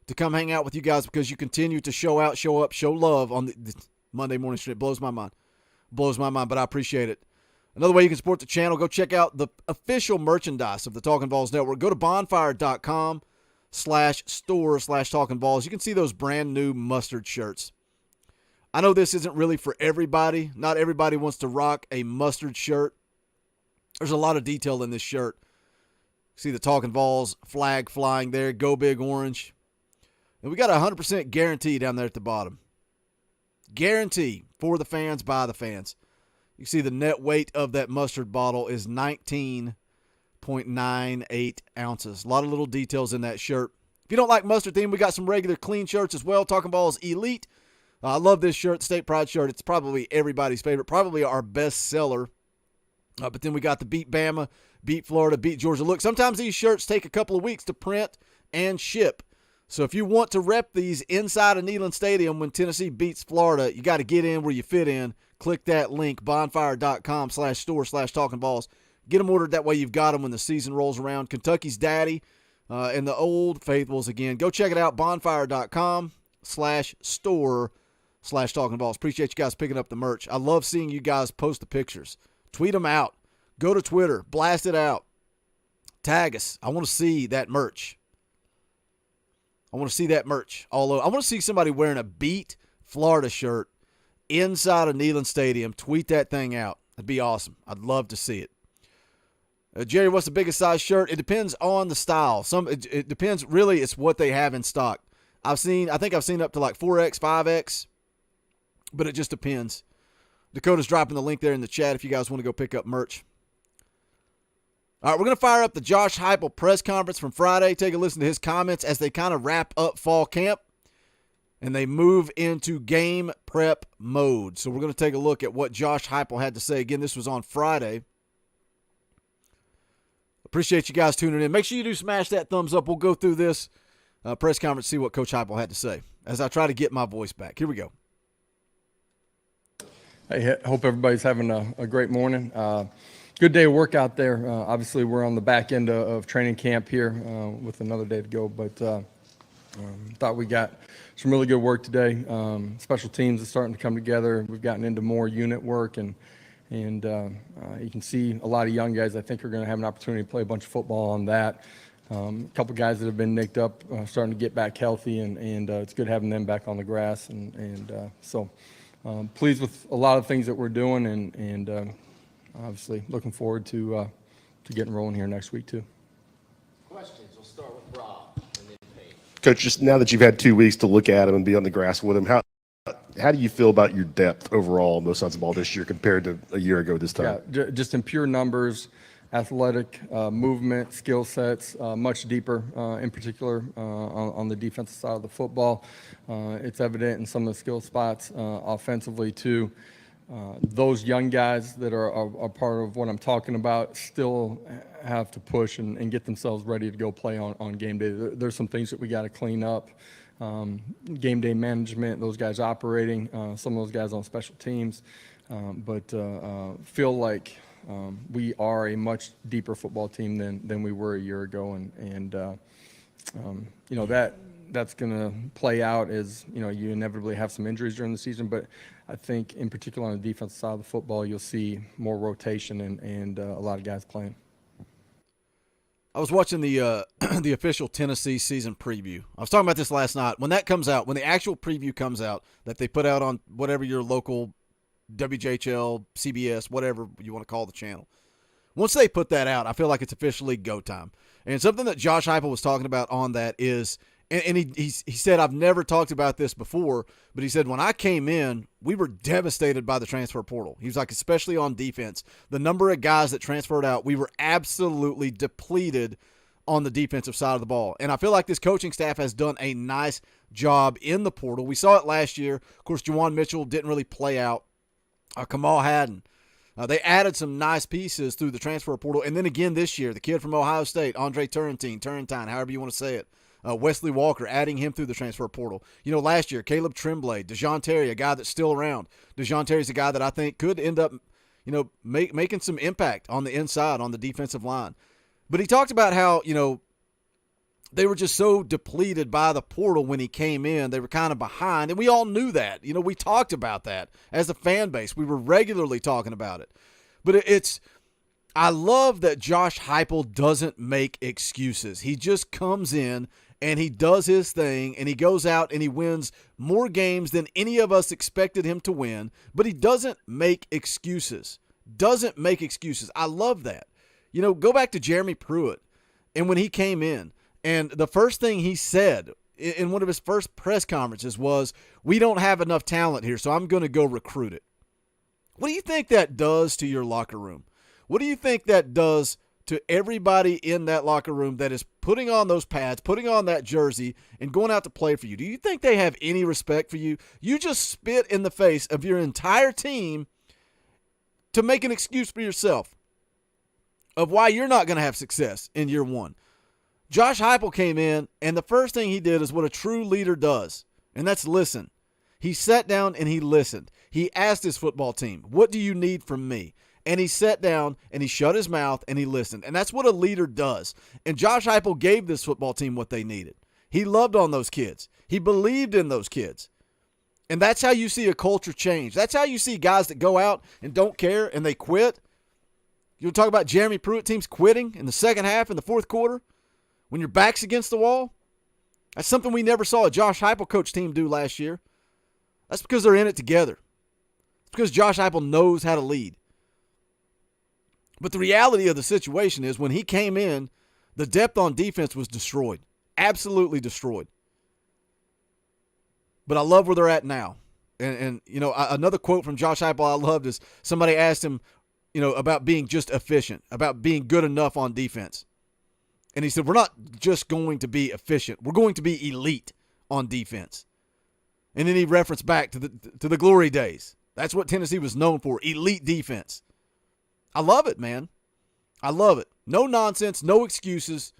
[SPEAKER 5] to come hang out with you guys because you continue to show out, show up, show love on the Monday morning stream. It blows my mind. Blows my mind, but I appreciate it. Another way you can support the channel, go check out the official merchandise of the Talkin VAWLS Network. Go to bonfire.com/store/Talkin VAWLS. You can see those brand new mustard shirts. I know this isn't really for everybody. Not everybody wants to rock a mustard shirt. There's a lot of detail in this shirt. See the Talkin VAWLS flag flying there. Go Big Orange. And we got a 100% guarantee down there at the bottom. Guarantee for the fans, by the fans. You see the net weight of that mustard bottle is 19.98 ounces. A lot of little details in that shirt. If you don't like mustard theme, we got some regular clean shirts as well. Talkin VAWLS Elite. I love this shirt, the State Pride shirt. It's probably everybody's favorite, probably our best seller. But then we got the Beat Bama, Beat Florida, Beat Georgia look. Sometimes these shirts take a couple of weeks to print and ship. So if you want to rep these inside of Neyland Stadium when Tennessee beats Florida, you got to get in where you fit in. Click that link, bonfire.com/store/Talkin VAWLS. Get them ordered. That way you've got them when the season rolls around. Kentucky's daddy and the old faithfuls again. Go check it out, bonfire.com/store/Talkin VAWLS. Appreciate you guys picking up the merch. I love seeing you guys post the pictures. Tweet them out. Go to Twitter. Blast it out. Tag us. I want to see that merch. I want to see that merch all over. I want to see somebody wearing a Beat Florida shirt inside of Neyland Stadium. Tweet that thing out. That'd be awesome. I'd love to see it. Jerry, what's the biggest size shirt? It depends on the style. It depends. Really, it's what they have in stock. I think I've seen up to like 4X, 5X, but it just depends. Dakota's dropping the link there in the chat if you guys want to go pick up merch. All right, we're going to fire up the Josh Heupel press conference from Friday. Take a listen to his comments as they kind of wrap up fall camp and they move into game prep mode. So we're going to take a look at what Josh Heupel had to say. Again, this was on Friday. Appreciate you guys tuning in. Make sure you do smash that thumbs up. We'll go through this press conference, see what Coach Heupel had to say as I try to get my voice back. Here we go.
[SPEAKER 1] I hope everybody's having a great morning. Good day of work out there. Obviously, we're on the back end of training camp here with another day to go, but thought we got some really good work today. Special teams is starting to come together. We've gotten into more unit work, and you can see a lot of young guys I think are going to have an opportunity to play a bunch of football on that. A couple guys that have been nicked up starting to get back healthy, and it's good having them back on the grass. So pleased with a lot of things that we're doing, and obviously looking forward to getting rolling here next week too.
[SPEAKER 5] Questions. We'll start with Rob and then Paige.
[SPEAKER 6] Coach, just now that you've had 2 weeks to look at him and be on the grass with him, how do you feel about your depth overall on both sides of the ball this year compared to a year ago this time?
[SPEAKER 1] Yeah, just in pure numbers, athletic, movement, skill sets, much deeper, in particular on the defensive side of the football. It's evident in some of the skill spots offensively too. Those young guys that are part of what I'm talking about still have to push and get themselves ready to go play on game day. There's some things that we got to clean up. Game day management, those guys operating, some of those guys on special teams, but feel like we are a much deeper football team than we were a year ago, and you know that's going to play out as you inevitably have some injuries during the season, but I think in particular on the defensive side of the football you'll see more rotation and a lot of guys playing.
[SPEAKER 5] I was watching the the official Tennessee season preview. I was talking about this last night. When that comes out, when the actual preview comes out that they put out on whatever your local WJHL, CBS, whatever you want to call the channel, once they put that out, I feel like it's officially go time. And something that Josh Heupel was talking about on that is, and he said, I've never talked about this before, but he said, when I came in, we were devastated by the transfer portal. He was like, especially on defense, the number of guys that transferred out, we were absolutely depleted on the defensive side of the ball. And I feel like this coaching staff has done a nice job in the portal. We saw it last year. Of course, Juwan Mitchell didn't really play out. Kamal Haddon. They added some nice pieces through the transfer portal. And then again this year, the kid from Ohio State, Andre Turrentine, however you want to say it. Wesley Walker, adding him through the transfer portal. Last year, Caleb Tremblay, Dejon Terry, a guy that's still around. Dejon Terry's a guy that I think could end up, making some impact on the inside, on the defensive line. But he talked about how, they were just so depleted by the portal when he came in. They were kind of behind, and we all knew that. We talked about that as a fan base. We were regularly talking about it. But I love that Josh Heupel doesn't make excuses. He just comes in and he does his thing, and he goes out and he wins more games than any of us expected him to win, but he doesn't make excuses. I love that. Go back to Jeremy Pruitt, and when he came in, and the first thing he said in one of his first press conferences was, we don't have enough talent here, so I'm going to go recruit it. What do you think that does to your locker room? What do you think that does to everybody in that locker room that is putting on those pads, putting on that jersey, and going out to play for you? Do you think they have any respect for you? You just spit in the face of your entire team to make an excuse for yourself of why you're not going to have success in year one. Josh Heupel came in, and the first thing he did is what a true leader does, and that's listen. He sat down and he listened. He asked his football team, what do you need from me? And he sat down and he shut his mouth and he listened. And that's what a leader does. And Josh Heupel gave this football team what they needed. He loved on those kids. He believed in those kids. And that's how you see a culture change. That's how you see guys that go out and don't care and they quit. You talk about Jeremy Pruitt teams quitting in the second half, in the fourth quarter, when your back's against the wall. That's something we never saw a Josh Heupel coach team do last year. That's because they're in it together. It's because Josh Heupel knows how to lead. But the reality of the situation is when he came in, the depth on defense was destroyed. Absolutely destroyed. But I love where they're at now. And another quote from Josh Heupel I loved is somebody asked him, about being just efficient, about being good enough on defense. And he said, we're not just going to be efficient. We're going to be elite on defense. And then he referenced back to the glory days. That's what Tennessee was known for, elite defense. I love it, man. I love it. No nonsense, no excuses.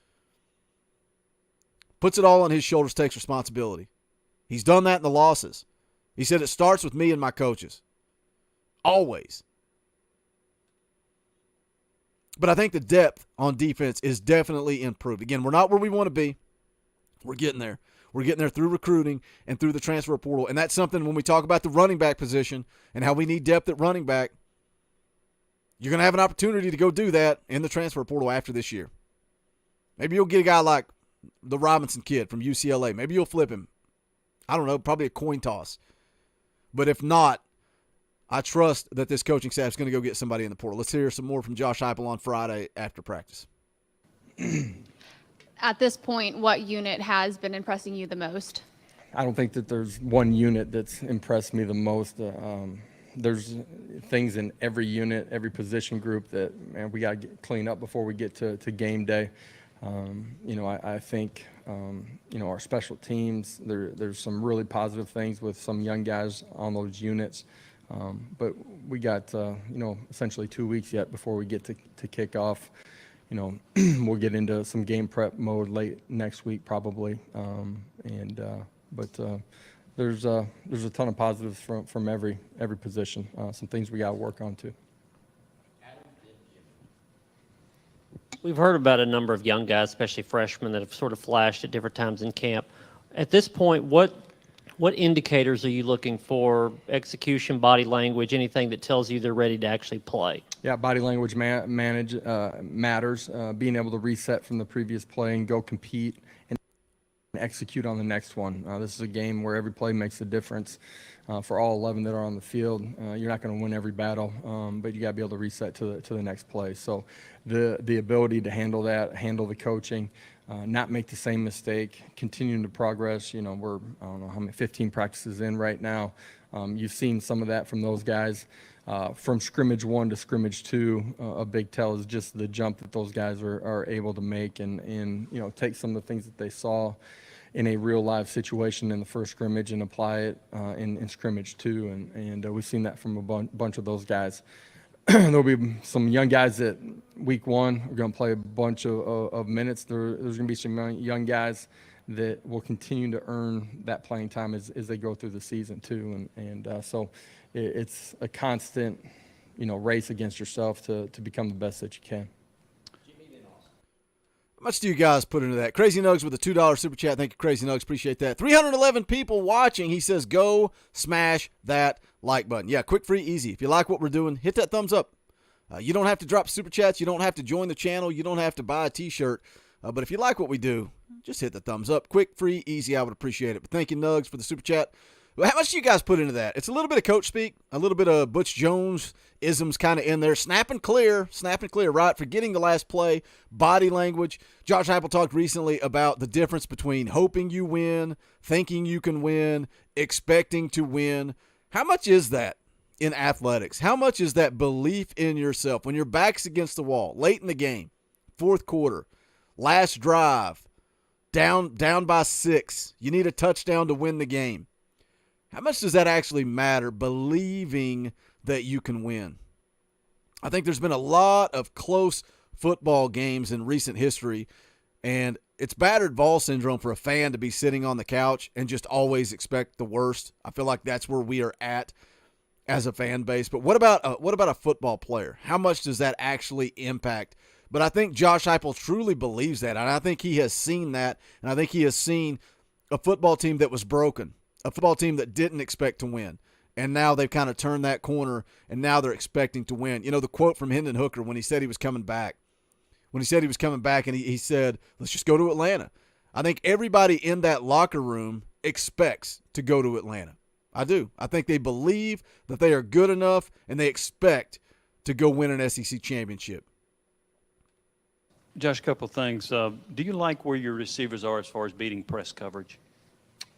[SPEAKER 5] Puts it all on his shoulders, takes responsibility. He's done that in the losses. He said it starts with me and my coaches. Always. But I think the depth on defense is definitely improved. Again, we're not where we want to be. We're getting there. We're getting there through recruiting and through the transfer portal. And that's something when we talk about the running back position and how we need depth at running back, you're going to have an opportunity to go do that in the transfer portal after this year. Maybe you'll get a guy like the Robinson kid from UCLA. Maybe you'll flip him. I don't know, probably a coin toss. But if not, I trust that this coaching staff is going to go get somebody in the portal. Let's hear some more from Josh Heupel on Friday after practice.
[SPEAKER 7] At this point, what unit has been impressing you the most?
[SPEAKER 1] I don't think that there's one unit that's impressed me the most. There's things in every unit, every position group that, man, we got to clean up before we get to game day. I think, our special teams, there's some really positive things with some young guys on those units. But we got, essentially 2 weeks yet before we get to kick off. We'll get into some game prep mode late next week probably. But there's a ton of positives from every position. Some things we got to work on too.
[SPEAKER 8] We've heard about a number of young guys, especially freshmen, that have sort of flashed at different times in camp. At this point, what indicators are you looking for? Execution, body language, anything that tells you they're ready to actually play? Yeah,
[SPEAKER 1] body language matters. Being able to reset from the previous play and go compete and execute on the next one. This is a game where every play makes a difference. For all 11 that are on the field, you're not going to win every battle, but you got to be able to reset to the next play. So the ability to handle that, handle the coaching, not make the same mistake, continuing to progress. We're, I don't know how many, 15 practices in right now. You've seen some of that from those guys. From scrimmage 1 to scrimmage 2, a big tell is just the jump that those guys are able to make and take some of the things that they saw in a real live situation in the first scrimmage and apply it in scrimmage 2. And we've seen that from a bunch of those guys. There'll be some young guys that week 1 are going to play a bunch of minutes. There's going to be some young guys that will continue to earn that playing time as they go through the season too. So it's a constant, race against yourself to become the best that you can.
[SPEAKER 5] How much do you guys put into that? Crazy Nugs with a $2 super chat. Thank you, Crazy Nugs. Appreciate that. 311 people watching. He says, go smash that like button. Yeah, quick, free, easy. If you like what we're doing, hit that thumbs up. You don't have to drop super chats. You don't have to join the channel. You don't have to buy a T-shirt. But if you like what we do, just hit the thumbs up. Quick, free, easy. I would appreciate it. But thank you, Nugs, for the super chat. How much do you guys put into that? It's a little bit of coach speak, a little bit of Butch Jones isms kind of in there. Snapping clear, right? Forgetting the last play, body language. Josh Heupel talked recently about the difference between hoping you win, thinking you can win, expecting to win. How much is that in athletics? How much is that belief in yourself when your back's against the wall, late in the game, fourth quarter, last drive, down by 6, you need a touchdown to win the game? How much does that actually matter, believing that you can win? I think there's been a lot of close football games in recent history, and it's battered ball syndrome for a fan to be sitting on the couch and just always expect the worst. I feel like that's where we are at as a fan base. But what about a football player? How much does that actually impact? But I think Josh Heupel truly believes that, and I think he has seen that, and I think he has seen a football team that was broken, a football team that didn't expect to win, and now they've kind of turned that corner, and now they're expecting to win. The quote from Hendon Hooker when he said he was coming back, and he said, let's just go to Atlanta. I think everybody in that locker room expects to go to Atlanta. I do. I think they believe that they are good enough, and they expect to go win an SEC championship.
[SPEAKER 9] Josh, a couple things. Do you like where your receivers are as far as beating press coverage?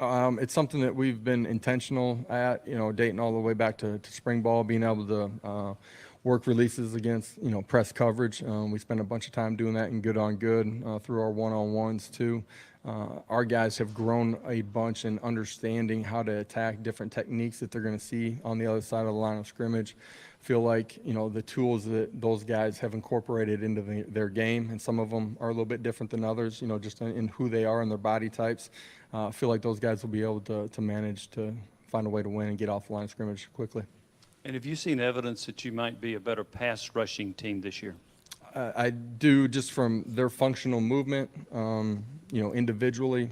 [SPEAKER 1] It's something that we've been intentional at, dating all the way back to spring ball, being able to work releases against, press coverage. We spend a bunch of time doing that in good on good through our one-on-ones too. Our guys have grown a bunch in understanding how to attack different techniques that they're going to see on the other side of the line of scrimmage. Feel like, the tools that those guys have incorporated into their game, and some of them are a little bit different than others, just in who they are and their body types. Feel like those guys will be able to manage to find a way to win and get off the line of scrimmage quickly.
[SPEAKER 9] And have you seen evidence that you might be a better pass rushing team this year?
[SPEAKER 1] I do, just from their functional movement, individually,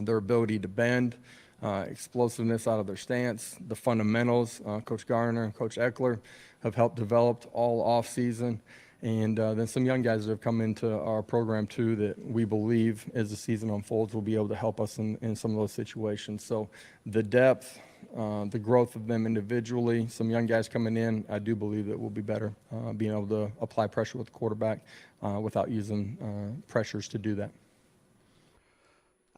[SPEAKER 1] their ability to bend, explosiveness out of their stance, the fundamentals. Coach Garner and Coach Eckler have helped develop all off season. And then some young guys that have come into our program too that we believe as the season unfolds will be able to help us in some of those situations. So the depth, the growth of them individually, some young guys coming in, I do believe that we'll be better being able to apply pressure with the quarterback without using pressures to do that.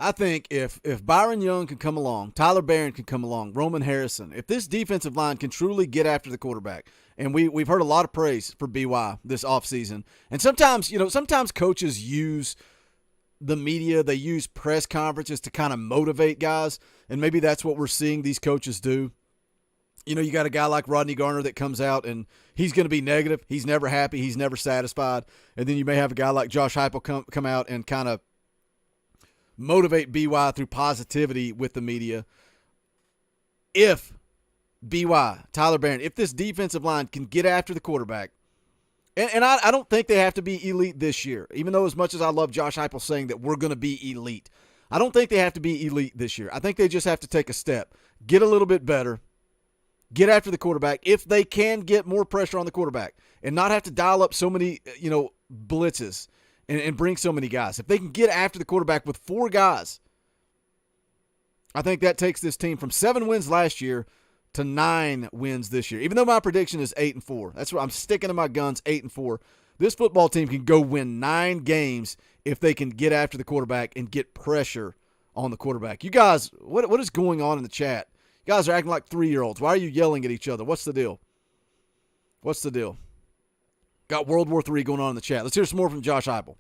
[SPEAKER 5] I think if Byron Young can come along, Tyler Barron can come along, Roman Harrison, if this defensive line can truly get after the quarterback, and we've heard a lot of praise for BY this offseason, and sometimes coaches use the media, they use press conferences to kind of motivate guys, and maybe that's what we're seeing these coaches do. You got a guy like Rodney Garner that comes out and he's going to be negative. He's never happy. He's never satisfied. And then you may have a guy like Josh Heupel come out and kind of motivate BY through positivity with the media. If BY, Tyler Barron, if this defensive line can get after the quarterback, and I don't think they have to be elite this year, even though as much as I love Josh Heupel saying that we're going to be elite, I don't think they have to be elite this year. I think they just have to take a step, get a little bit better, get after the quarterback. If they can get more pressure on the quarterback and not have to dial up so many, blitzes and bring so many guys. If they can get after the quarterback with 4 guys, I think that takes this team from 7 wins last year to 9 wins this year. Even though my prediction is 8-4. That's what I'm sticking to my guns, 8-4. This football team can go win 9 games if they can get after the quarterback and get pressure on the quarterback. You guys, what is going on in the chat? You guys are acting like 3-year-olds. Why are you yelling at each other? What's the deal? What's the deal? Got World War III going on in the chat. Let's hear some more from Josh Heupel.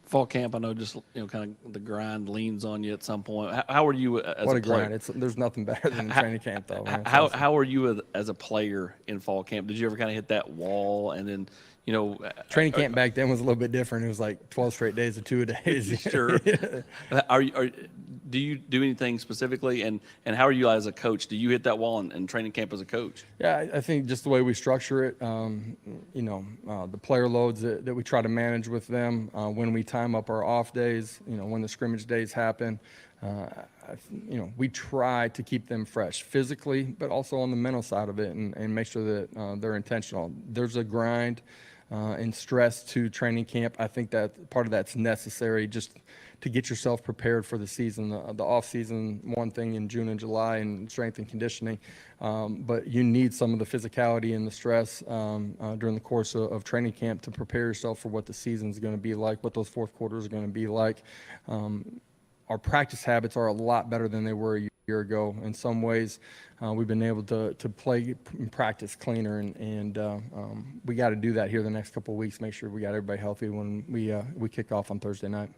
[SPEAKER 10] Fall camp, I know, just kind of the grind leans on you at some point. How are you as
[SPEAKER 1] What
[SPEAKER 10] a
[SPEAKER 1] a
[SPEAKER 10] player?
[SPEAKER 1] grind! There's nothing better than training camp, though. Man.
[SPEAKER 10] How are you as a player in fall camp? Did you ever kind of hit that wall and then
[SPEAKER 1] Training camp back then was a little bit different. It was like 12 straight days of 2-a-days.
[SPEAKER 10] Sure. Do you do anything specifically, and how are you as a coach? Do you hit that wall in training camp as a coach?
[SPEAKER 1] Yeah, I think just the way we structure it, the player loads that we try to manage with them, when we time up our off days, when the scrimmage days happen, we try to keep them fresh physically, but also on the mental side of it, and make sure that they're intentional. There's a grind and stress to training camp. I think that part of that's necessary just to get yourself prepared for the season. The off season, one thing in June and July, and strength and conditioning, but you need some of the physicality and the stress during the course of training camp to prepare yourself for what the season's going to be like, what those fourth quarters are going to be like. Our practice habits are a lot better than they were a year ago. In some ways, we've been able to play and practice cleaner, and we got to do that here the next couple of weeks. Make sure we got everybody healthy when we kick off on Thursday night.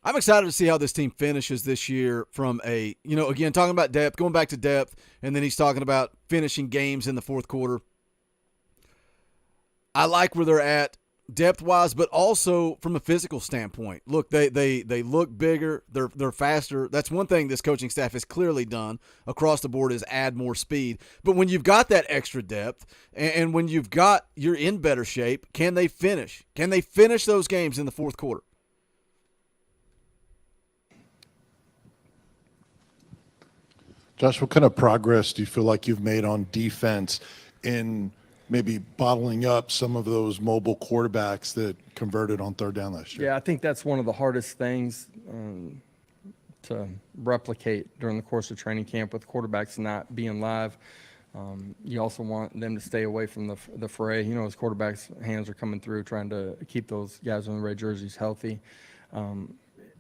[SPEAKER 5] I'm excited to see how this team finishes this year from a, again, talking about depth, going back to depth, and then he's talking about finishing games in the fourth quarter. I like where they're at depth-wise, but also from a physical standpoint. Look, they look bigger, they're faster. That's one thing this coaching staff has clearly done across the board, is add more speed. But when you've got that extra depth, and when you're in better shape, can they finish? Can they finish those games in the fourth quarter?
[SPEAKER 11] Josh, what kind of progress do you feel like you've made on defense in maybe bottling up some of those mobile quarterbacks that converted on third down last year?
[SPEAKER 1] Yeah, I think that's one of the hardest things to replicate during the course of training camp, with quarterbacks not being live. You also want them to stay away from the fray. As quarterbacks' hands are coming through, trying to keep those guys in the red jerseys healthy.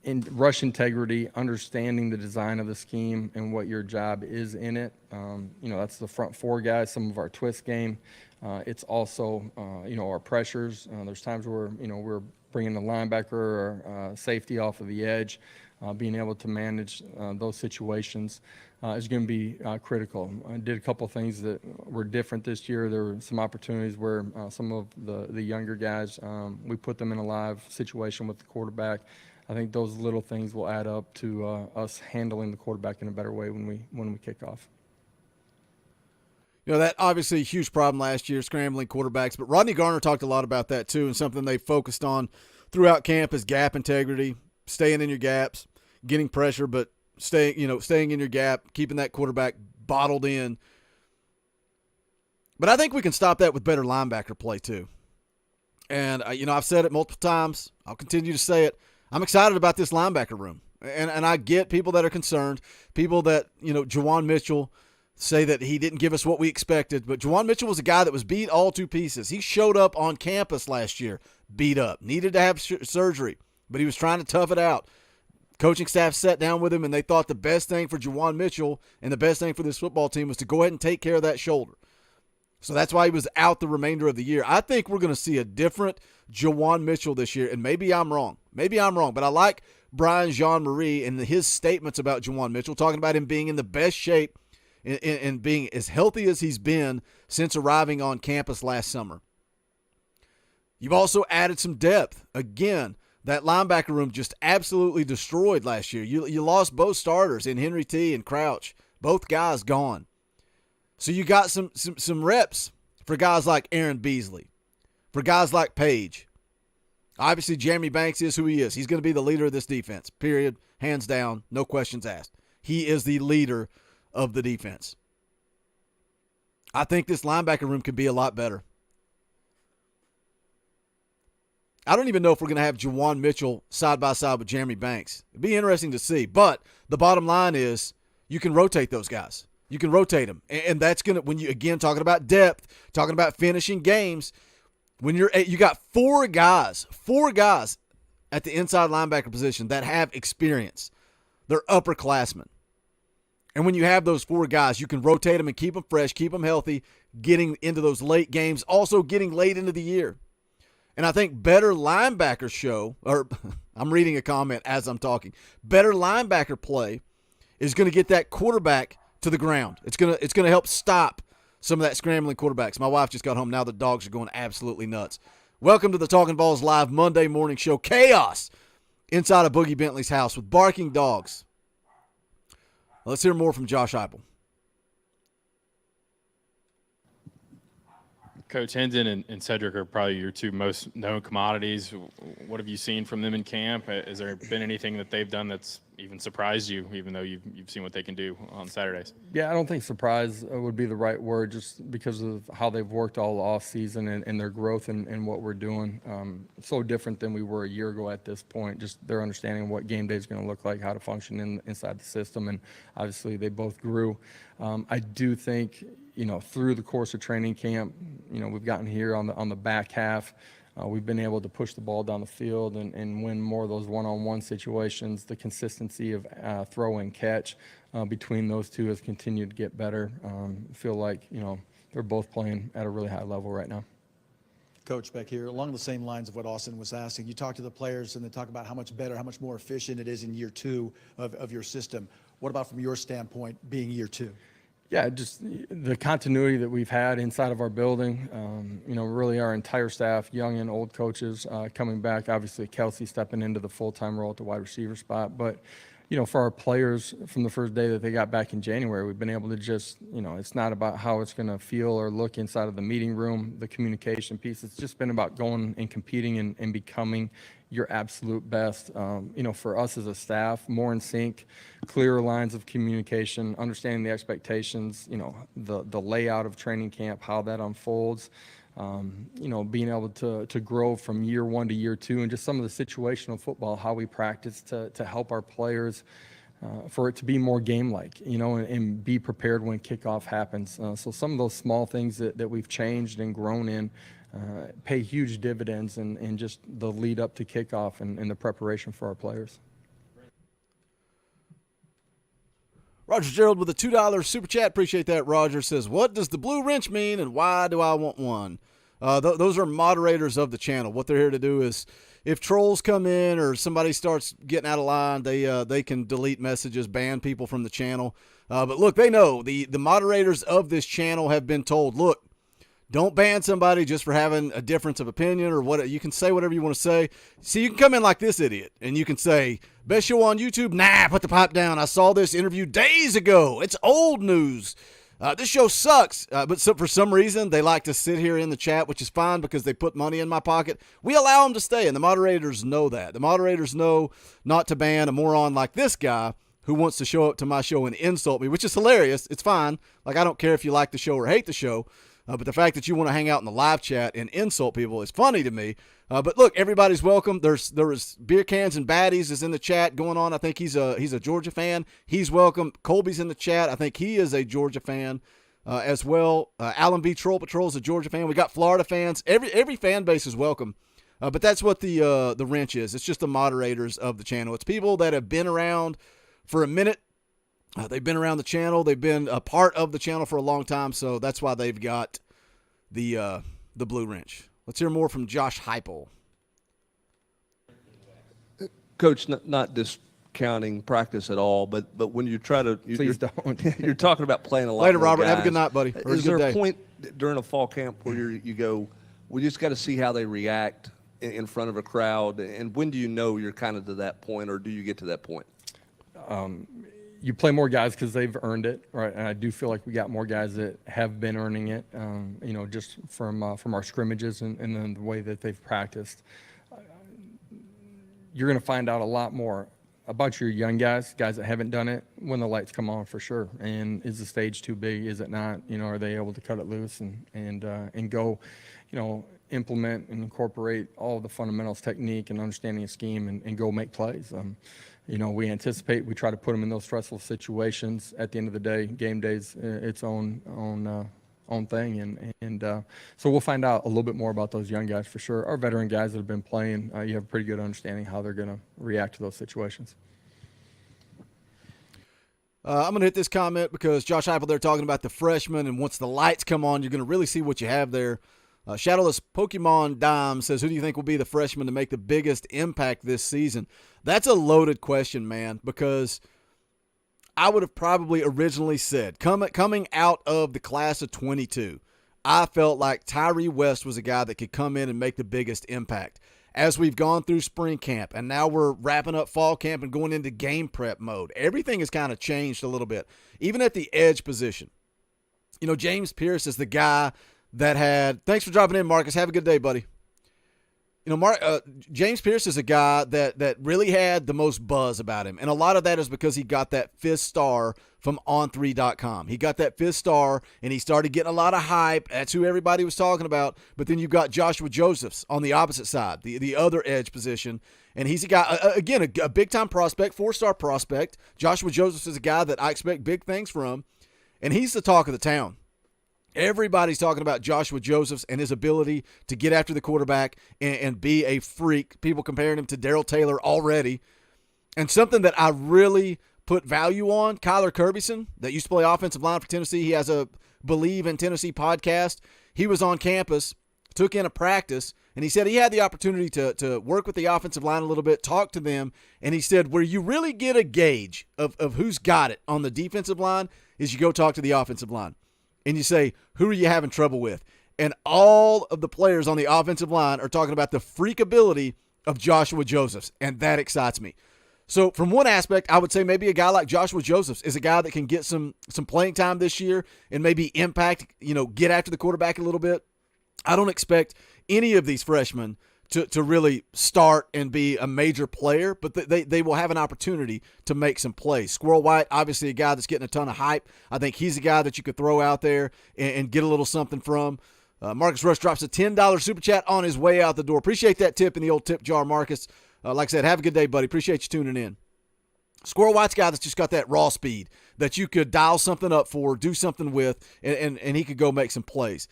[SPEAKER 1] In rush integrity, understanding the design of the scheme and what your job is in it. That's the front 4 guys, some of our twist game. It's also, our pressures. There's times where, we're bringing the linebacker or safety off of the edge. Being able to manage those situations is going to be critical. I did a couple of things that were different this year. There were some opportunities where some of the younger guys, we put them in a live situation with the quarterback. I think those little things will add up to us handling the quarterback in a better way when we kick off.
[SPEAKER 5] That obviously a huge problem last year, scrambling quarterbacks. But Rodney Garner talked a lot about that too, and something they focused on throughout camp is gap integrity, staying in your gaps, getting pressure, but staying in your gap, keeping that quarterback bottled in. But I think we can stop that with better linebacker play too. And I've said it multiple times. I'll continue to say it. I'm excited about this linebacker room. And I get people that are concerned, people that, Juwan Mitchell say that he didn't give us what we expected. But Juwan Mitchell was a guy that was beat all to pieces. He showed up on campus last year, beat up, needed to have surgery, but he was trying to tough it out. Coaching staff sat down with him, and they thought the best thing for Juwan Mitchell and the best thing for this football team was to go ahead and take care of that shoulder. So that's why he was out the remainder of the year. I think we're going to see a different Juwan Mitchell this year, and maybe I'm wrong. But I like Brian Jean-Marie and his statements about Juwan Mitchell, talking about him being in the best shape and being as healthy as he's been since arriving on campus last summer. You've also added some depth. Again, that linebacker room just absolutely destroyed last year. You lost both starters in Henry T and Crouch. Both guys gone. So you got some reps for guys like Aaron Beasley, for guys like Page. Obviously, Jeremy Banks is who he is. He's going to be the leader of this defense, period, hands down, no questions asked. He is the leader of the defense. I think this linebacker room could be a lot better. I don't even know if we're going to have Juwan Mitchell side by side with Jeremy Banks. It'd be interesting to see. But the bottom line is you can rotate those guys. You can rotate them. And that's going to, when you, again, talking about depth, talking about finishing games, when you got four guys at the inside linebacker position that have experience. They're upperclassmen. And when you have those four guys, you can rotate them and keep them fresh, keep them healthy, getting into those late games, also getting late into the year. And I think better linebacker show, or I'm reading a comment as I'm talking, better linebacker play is going to get that quarterback to the ground. It's going to help stop some of that scrambling quarterbacks. My wife just got home. Now the dogs are going absolutely nuts. Welcome to the Talkin VAWLS Live Monday morning show. Chaos inside of Boogie Bentley's house with barking dogs. Let's hear more from Josh Heupel.
[SPEAKER 12] Coach Hendon and Cedric are probably your two most known commodities. What have you seen from them in camp? Has there been anything that they've done that's even surprised you, even though you've seen what they can do on Saturdays?
[SPEAKER 1] Yeah, I don't think surprise would be the right word, just because of how they've worked all off season and their growth and what we're doing. So different than we were a year ago at this point. Just their understanding of what game day is going to look like, how to function inside the system, and obviously they both grew. I do think, through the course of training camp, we've gotten here on the back half. We've been able to push the ball down the field and win more of those one-on-one situations. The consistency of throw and catch between those two has continued to get better. I feel like, they're both playing at a really high level right now.
[SPEAKER 13] Coach Beck here, along the same lines of what Austin was asking. You talk to the players and they talk about how much better, how much more efficient it is in year two of your system. What about from your standpoint being year two?
[SPEAKER 1] Yeah, just the continuity that we've had inside of our building, really our entire staff, young and old coaches coming back, obviously Kelsey stepping into the full-time role at the wide receiver spot. But, for our players from the first day that they got back in January, we've been able to just, it's not about how it's going to feel or look inside of the meeting room, the communication piece. It's just been about going and competing and becoming your absolute best. For us as a staff, more in sync, clearer lines of communication, understanding the expectations, the layout of training camp, how that unfolds, being able to grow from year one to year two, and just some of the situational football, how we practice to help our players for it to be more game-like, and be prepared when kickoff happens. So some of those small things that we've changed and grown in pay huge dividends in just the lead up to kickoff and the preparation for our players.
[SPEAKER 5] Roger Gerald with a $2 super chat. Appreciate that. Roger says, what does the blue wrench mean and why do I want one? Those are moderators of the channel. What they're here to do is if trolls come in or somebody starts getting out of line, they can delete messages, ban people from the channel. But look, they know the moderators of this channel have been told, look, don't ban somebody just for having a difference of opinion or what. You can say whatever you want to say. See, you can come in like this idiot and you can say, best show on YouTube. Nah, put the pipe down. I saw this interview days ago. It's old news. This show sucks. But for some reason, they like to sit here in the chat, which is fine because they put money in my pocket. We allow them to stay, and the moderators know that. The moderators know not to ban a moron like this guy who wants to show up to my show and insult me, which is hilarious. It's fine. Like, I don't care if you like the show or hate the show. But the fact that you want to hang out in the live chat and insult people is funny to me. But look, everybody's welcome. There is beer cans and baddies is in the chat going on. I think he's a Georgia fan. He's welcome. Colby's in the chat. I think he is a Georgia fan as well. Alan B. Troll Patrol is a Georgia fan. We got Florida fans. Every fan base is welcome. But that's what the wrench is. It's just the moderators of the channel. It's people that have been around for a minute. They've been around the channel. They've been a part of the channel for a long time. So that's why they've got the blue wrench. Let's hear more from Josh Heupel.
[SPEAKER 14] Coach, not discounting practice at all, but when you try to,
[SPEAKER 1] Please don't.
[SPEAKER 14] You're talking about playing a lot.
[SPEAKER 5] Later,
[SPEAKER 14] more
[SPEAKER 5] Robert. Have a
[SPEAKER 14] guys.
[SPEAKER 5] good night, buddy. Or
[SPEAKER 14] Is
[SPEAKER 5] a good
[SPEAKER 14] there a
[SPEAKER 5] day.
[SPEAKER 14] point during a fall camp where you go, we just got to see how they react in front of a crowd, and when do you know you're kind of to that point, or do you get to that point?
[SPEAKER 1] You play more guys because they've earned it, right? And I do feel like we got more guys that have been earning it, just from our scrimmages and then the way that they've practiced. You're going to find out a lot more about your young guys that haven't done it when the lights come on for sure. And is the stage too big? Is it not? Are they able to cut it loose and go, implement and incorporate all the fundamentals, technique, and understanding of scheme, and go make plays. We anticipate, we try to put them in those stressful situations. At the end of the day, game day's its own thing, and so we'll find out a little bit more about those young guys for sure. Our veteran guys that have been playing, you have a pretty good understanding how they're going to react to those situations.
[SPEAKER 5] I'm going to hit this comment because Josh Heupel, they're talking about the freshmen, and once the lights come on, you're going to really see what you have there. Shadowless Pokemon Dime says, who do you think will be the freshman to make the biggest impact this season? That's a loaded question, man, because I would have probably originally said, coming out of the class of 22, I felt like Tyree West was a guy that could come in and make the biggest impact. As we've gone through spring camp, and now we're wrapping up fall camp and going into game prep mode, everything has kind of changed a little bit, even at the edge position. James Pierce is the guy that had – thanks for dropping in, Marcus. Have a good day, buddy. James Pierce is a guy that really had the most buzz about him, and a lot of that is because he got that 5th star from on3.com. He got that 5th star, and he started getting a lot of hype. That's who everybody was talking about. But then you've got Joshua Josephs on the opposite side, the other edge position, and he's a guy, again, a big-time prospect, 4-star prospect. Joshua Josephs is a guy that I expect big things from, and he's the talk of the town. Everybody's talking about Joshua Josephs and his ability to get after the quarterback and be a freak. People comparing him to Darrell Taylor already. And something that I really put value on, Kyler Kirbyson, that used to play offensive line for Tennessee. He has a Believe in Tennessee podcast. He was on campus, took in a practice, and he said he had the opportunity to work with the offensive line a little bit, talk to them, and he said where you really get a gauge of who's got it on the defensive line is you go talk to the offensive line. And you say, who are you having trouble with? And all of the players on the offensive line are talking about the freak ability of Joshua Josephs, and that excites me. So from one aspect, I would say maybe a guy like Joshua Josephs is a guy that can get some playing time this year and maybe impact, get after the quarterback a little bit. I don't expect any of these freshmen to really start and be a major player, but they will have an opportunity to make some plays. Squirrel White, obviously a guy that's getting a ton of hype. I think he's a guy that you could throw out there and get a little something from. Marcus Rush drops a $10 super chat on his way out the door. Appreciate that tip in the old tip jar, Marcus. Like I said, have a good day, buddy. Appreciate you tuning in. Squirrel White's a guy that's just got that raw speed that you could dial something up for, do something with, and he could go make some plays.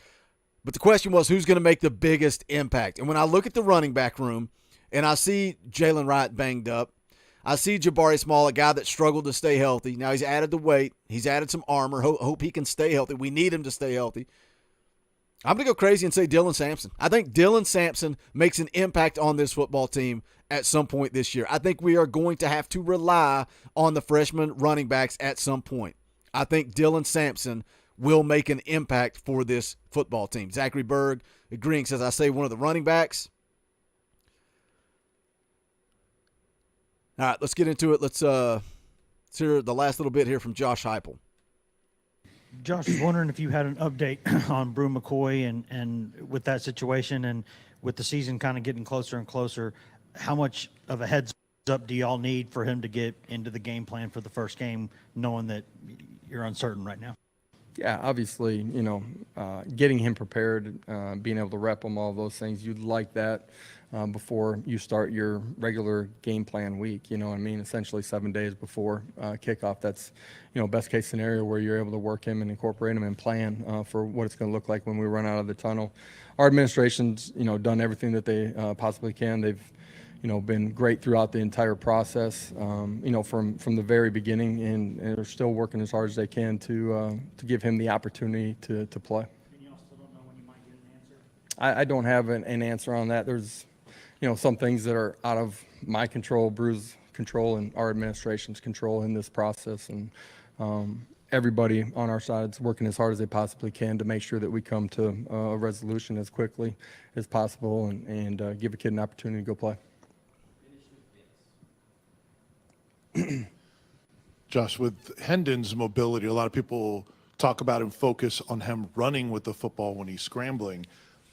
[SPEAKER 5] But the question was, who's going to make the biggest impact? And when I look at the running back room and I see Jalen Wright banged up, I see Jabari Small, a guy that struggled to stay healthy. Now he's added the weight. He's added some armor. Hope he can stay healthy. We need him to stay healthy. I'm going to go crazy and say Dylan Sampson. I think Dylan Sampson makes an impact on this football team at some point this year. I think we are going to have to rely on the freshman running backs at some point. I think Dylan Sampson will make an impact for this football team. Zachary Berg agreeing, says, I say one of the running backs. All right, let's get into it. Let's hear the last little bit here from Josh Heupel.
[SPEAKER 15] Josh, I was wondering if you had an update on Brew McCoy and with that situation and with the season kind of getting closer and closer, how much of a heads up do y'all need for him to get into the game plan for the first game, knowing that you're uncertain right now?
[SPEAKER 1] Yeah, obviously, getting him prepared, being able to rep him, all those things, you'd like that before you start your regular game plan week. You know what I mean? Essentially 7 days before kickoff. That's, best case scenario where you're able to work him and incorporate him and plan for what it's going to look like when we run out of the tunnel. Our administration's, done everything that they possibly can. They've been great throughout the entire process, from the very beginning, and they're still working as hard as they can to give him the opportunity to play.
[SPEAKER 15] And you still don't know when you might get an answer?
[SPEAKER 1] I don't have an answer on that. There's, some things that are out of my control, Bru's control, and our administration's control in this process, and everybody on our side is working as hard as they possibly can to make sure that we come to a resolution as quickly as possible and give a kid an opportunity to go play.
[SPEAKER 11] Josh, with Hendon's mobility, a lot of people talk about and focus on him running with the football when he's scrambling.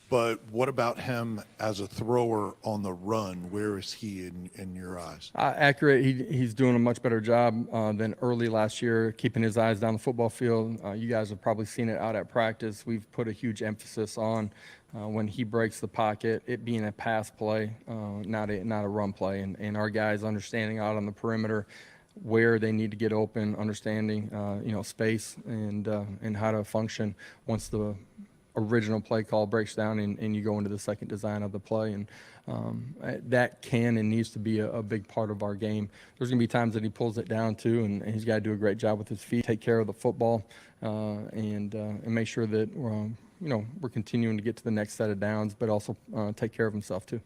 [SPEAKER 11] But what about him as a thrower on the run? Where is he in your eyes?
[SPEAKER 1] Accurate. He's doing a much better job than early last year, keeping his eyes down the football field. You guys have probably seen it out at practice. We've put a huge emphasis on when he breaks the pocket, it being a pass play, not a run play. And our guys understanding out on the perimeter where they need to get open, understanding space and how to function once the original play call breaks down and you go into the second design of the play. And that can and needs to be a big part of our game. There's going to be times that he pulls it down too, and he's got to do a great job with his feet, take care of the football, and make sure that we're continuing to get to the next set of downs, but also take care of himself too.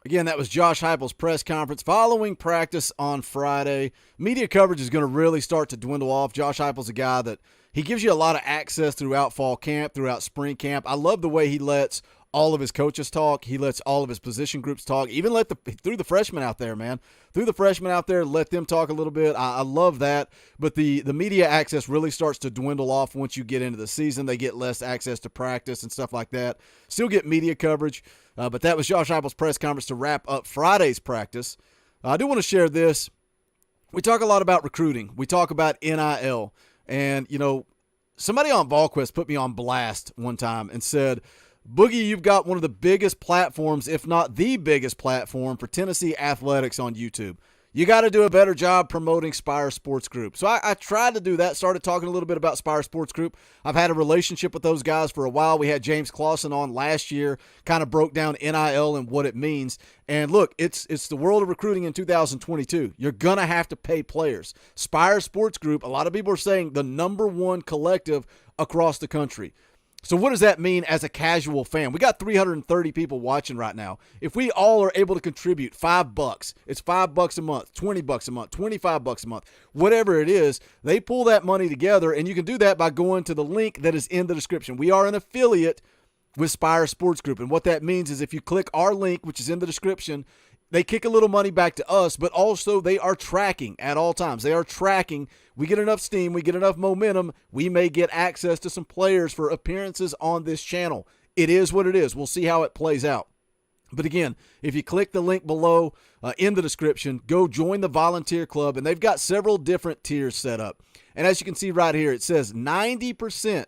[SPEAKER 5] Again, that was Josh Heupel's press conference following practice on Friday. Media coverage is going to really start to dwindle off. Josh Heupel's a guy that he gives you a lot of access throughout fall camp, throughout spring camp. I love the way he lets all of his coaches talk. He lets all of his position groups talk. Even threw the freshmen out there, man. Threw the freshmen out there, let them talk a little bit. I love that. But the media access really starts to dwindle off once you get into the season. They get less access to practice and stuff like that. Still get media coverage. But that was Josh Heupel's press conference to wrap up Friday's practice. I do want to share this. We talk a lot about recruiting. We talk about NIL. And, somebody on VolQuest put me on blast one time and said, Boogie, you've got one of the biggest platforms, if not the biggest platform, for Tennessee athletics on YouTube. You got to do a better job promoting Spire Sports Group. So I tried to do that, started talking a little bit about Spire Sports Group. I've had a relationship with those guys for a while. We had James Clausen on last year, kind of broke down NIL and what it means. And look, it's the world of recruiting in 2022. You're going to have to pay players. Spire Sports Group, a lot of people are saying the #1 collective across the country. So what does that mean as a casual fan? We got 330 people watching right now. If we all are able to contribute $5, it's $5 a month, $20 a month, $25 a month, whatever it is, they pull that money together, and you can do that by going to the link that is in the description. We are an affiliate with Spire Sports Group, and what that means is if you click our link, which is in the description, they kick a little money back to us, but also they are tracking at all times. They are tracking. We get enough steam, we get enough momentum, we may get access to some players for appearances on this channel. It is what it is. We'll see how it plays out. But again, if you click the link below in the description, go join the volunteer club, and they've got several different tiers set up. And as you can see right here, it says 90%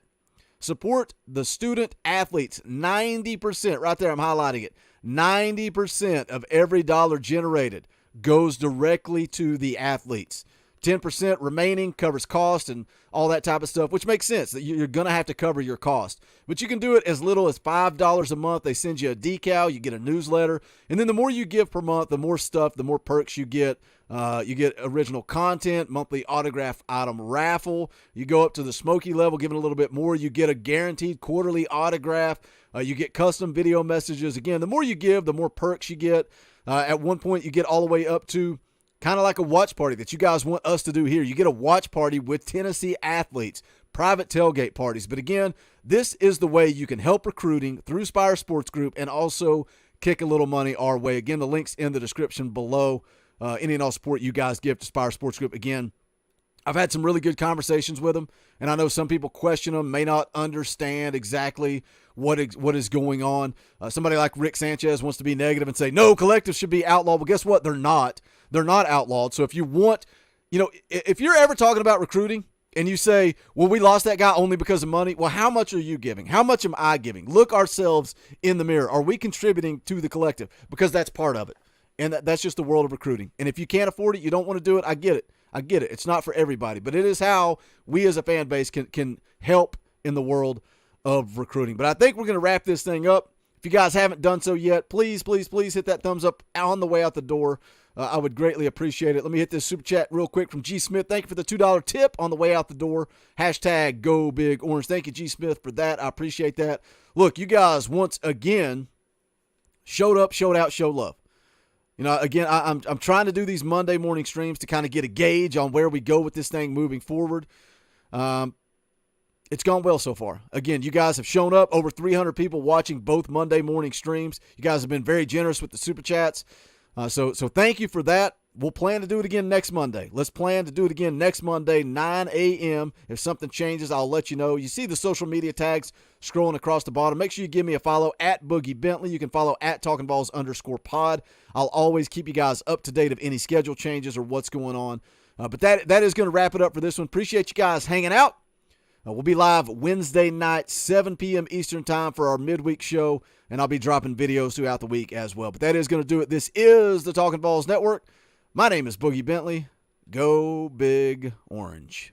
[SPEAKER 5] support the student athletes. 90%, right there, I'm highlighting it. 90% of every dollar generated goes directly to the athletes. 10% remaining covers cost and all that type of stuff, which makes sense that you're going to have to cover your cost. But you can do it as little as $5 a month. They send you a decal, you get a newsletter, and then the more you give per month, the more stuff, the more perks you get. You get original content, monthly autograph item raffle. You go up to the Smoky level, giving a little bit more. You get a guaranteed quarterly autograph. You get custom video messages. Again, the more you give, the more perks you get. At one point, you get all the way up to kind of like a watch party that you guys want us to do here. You get a watch party with Tennessee athletes, private tailgate parties. But again, this is the way you can help recruiting through Spire Sports Group and also kick a little money our way. Again, the link's in the description below. Any and all support you guys give to Spire Sports Group. Again, I've had some really good conversations with them, and I know some people question them, may not understand exactly what is going on. Somebody like Rick Sanchez wants to be negative and say, no, collectives should be outlawed. Well, guess what? They're not. They're not outlawed. So if you want if you're ever talking about recruiting and you say, well, we lost that guy only because of money, well, how much are you giving? How much am I giving? Look ourselves in the mirror. Are we contributing to the collective? Because that's part of it. And that's just the world of recruiting. And if you can't afford it, you don't want to do it, I get it. I get it. It's not for everybody. But it is how we as a fan base can help in the world of recruiting. But I think we're going to wrap this thing up. If you guys haven't done so yet, please, please, please hit that thumbs up on the way out the door. I would greatly appreciate it. Let me hit this super chat real quick from G. Smith. Thank you for the $2 tip on the way out the door. Hashtag Go Big Orange. Thank you, G. Smith, for that. I appreciate that. Look, you guys once again showed up, showed out, showed love. Again, I'm trying to do these Monday morning streams to kind of get a gauge on where we go with this thing moving forward. It's gone well so far. Again, you guys have shown up. Over 300 people watching both Monday morning streams. You guys have been very generous with the super chats. So thank you for that. We'll plan to do it again next Monday. Let's plan to do it again next Monday, 9 a.m. If something changes, I'll let you know. You see the social media tags scrolling across the bottom. Make sure you give me a follow at Boogie Bentley. You can follow at TalkinVAWLS_pod. I'll always keep you guys up to date of any schedule changes or what's going on. But that is going to wrap it up for this one. Appreciate you guys hanging out. We'll be live Wednesday night, 7 p.m. Eastern time for our midweek show, and I'll be dropping videos throughout the week as well. But that is going to do it. This is the Talkin VAWLS Network. My name is Boogie Bentley. Go Big Orange.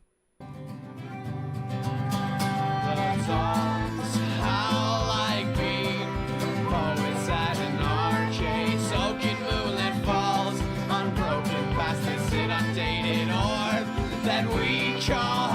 [SPEAKER 16] That we charge.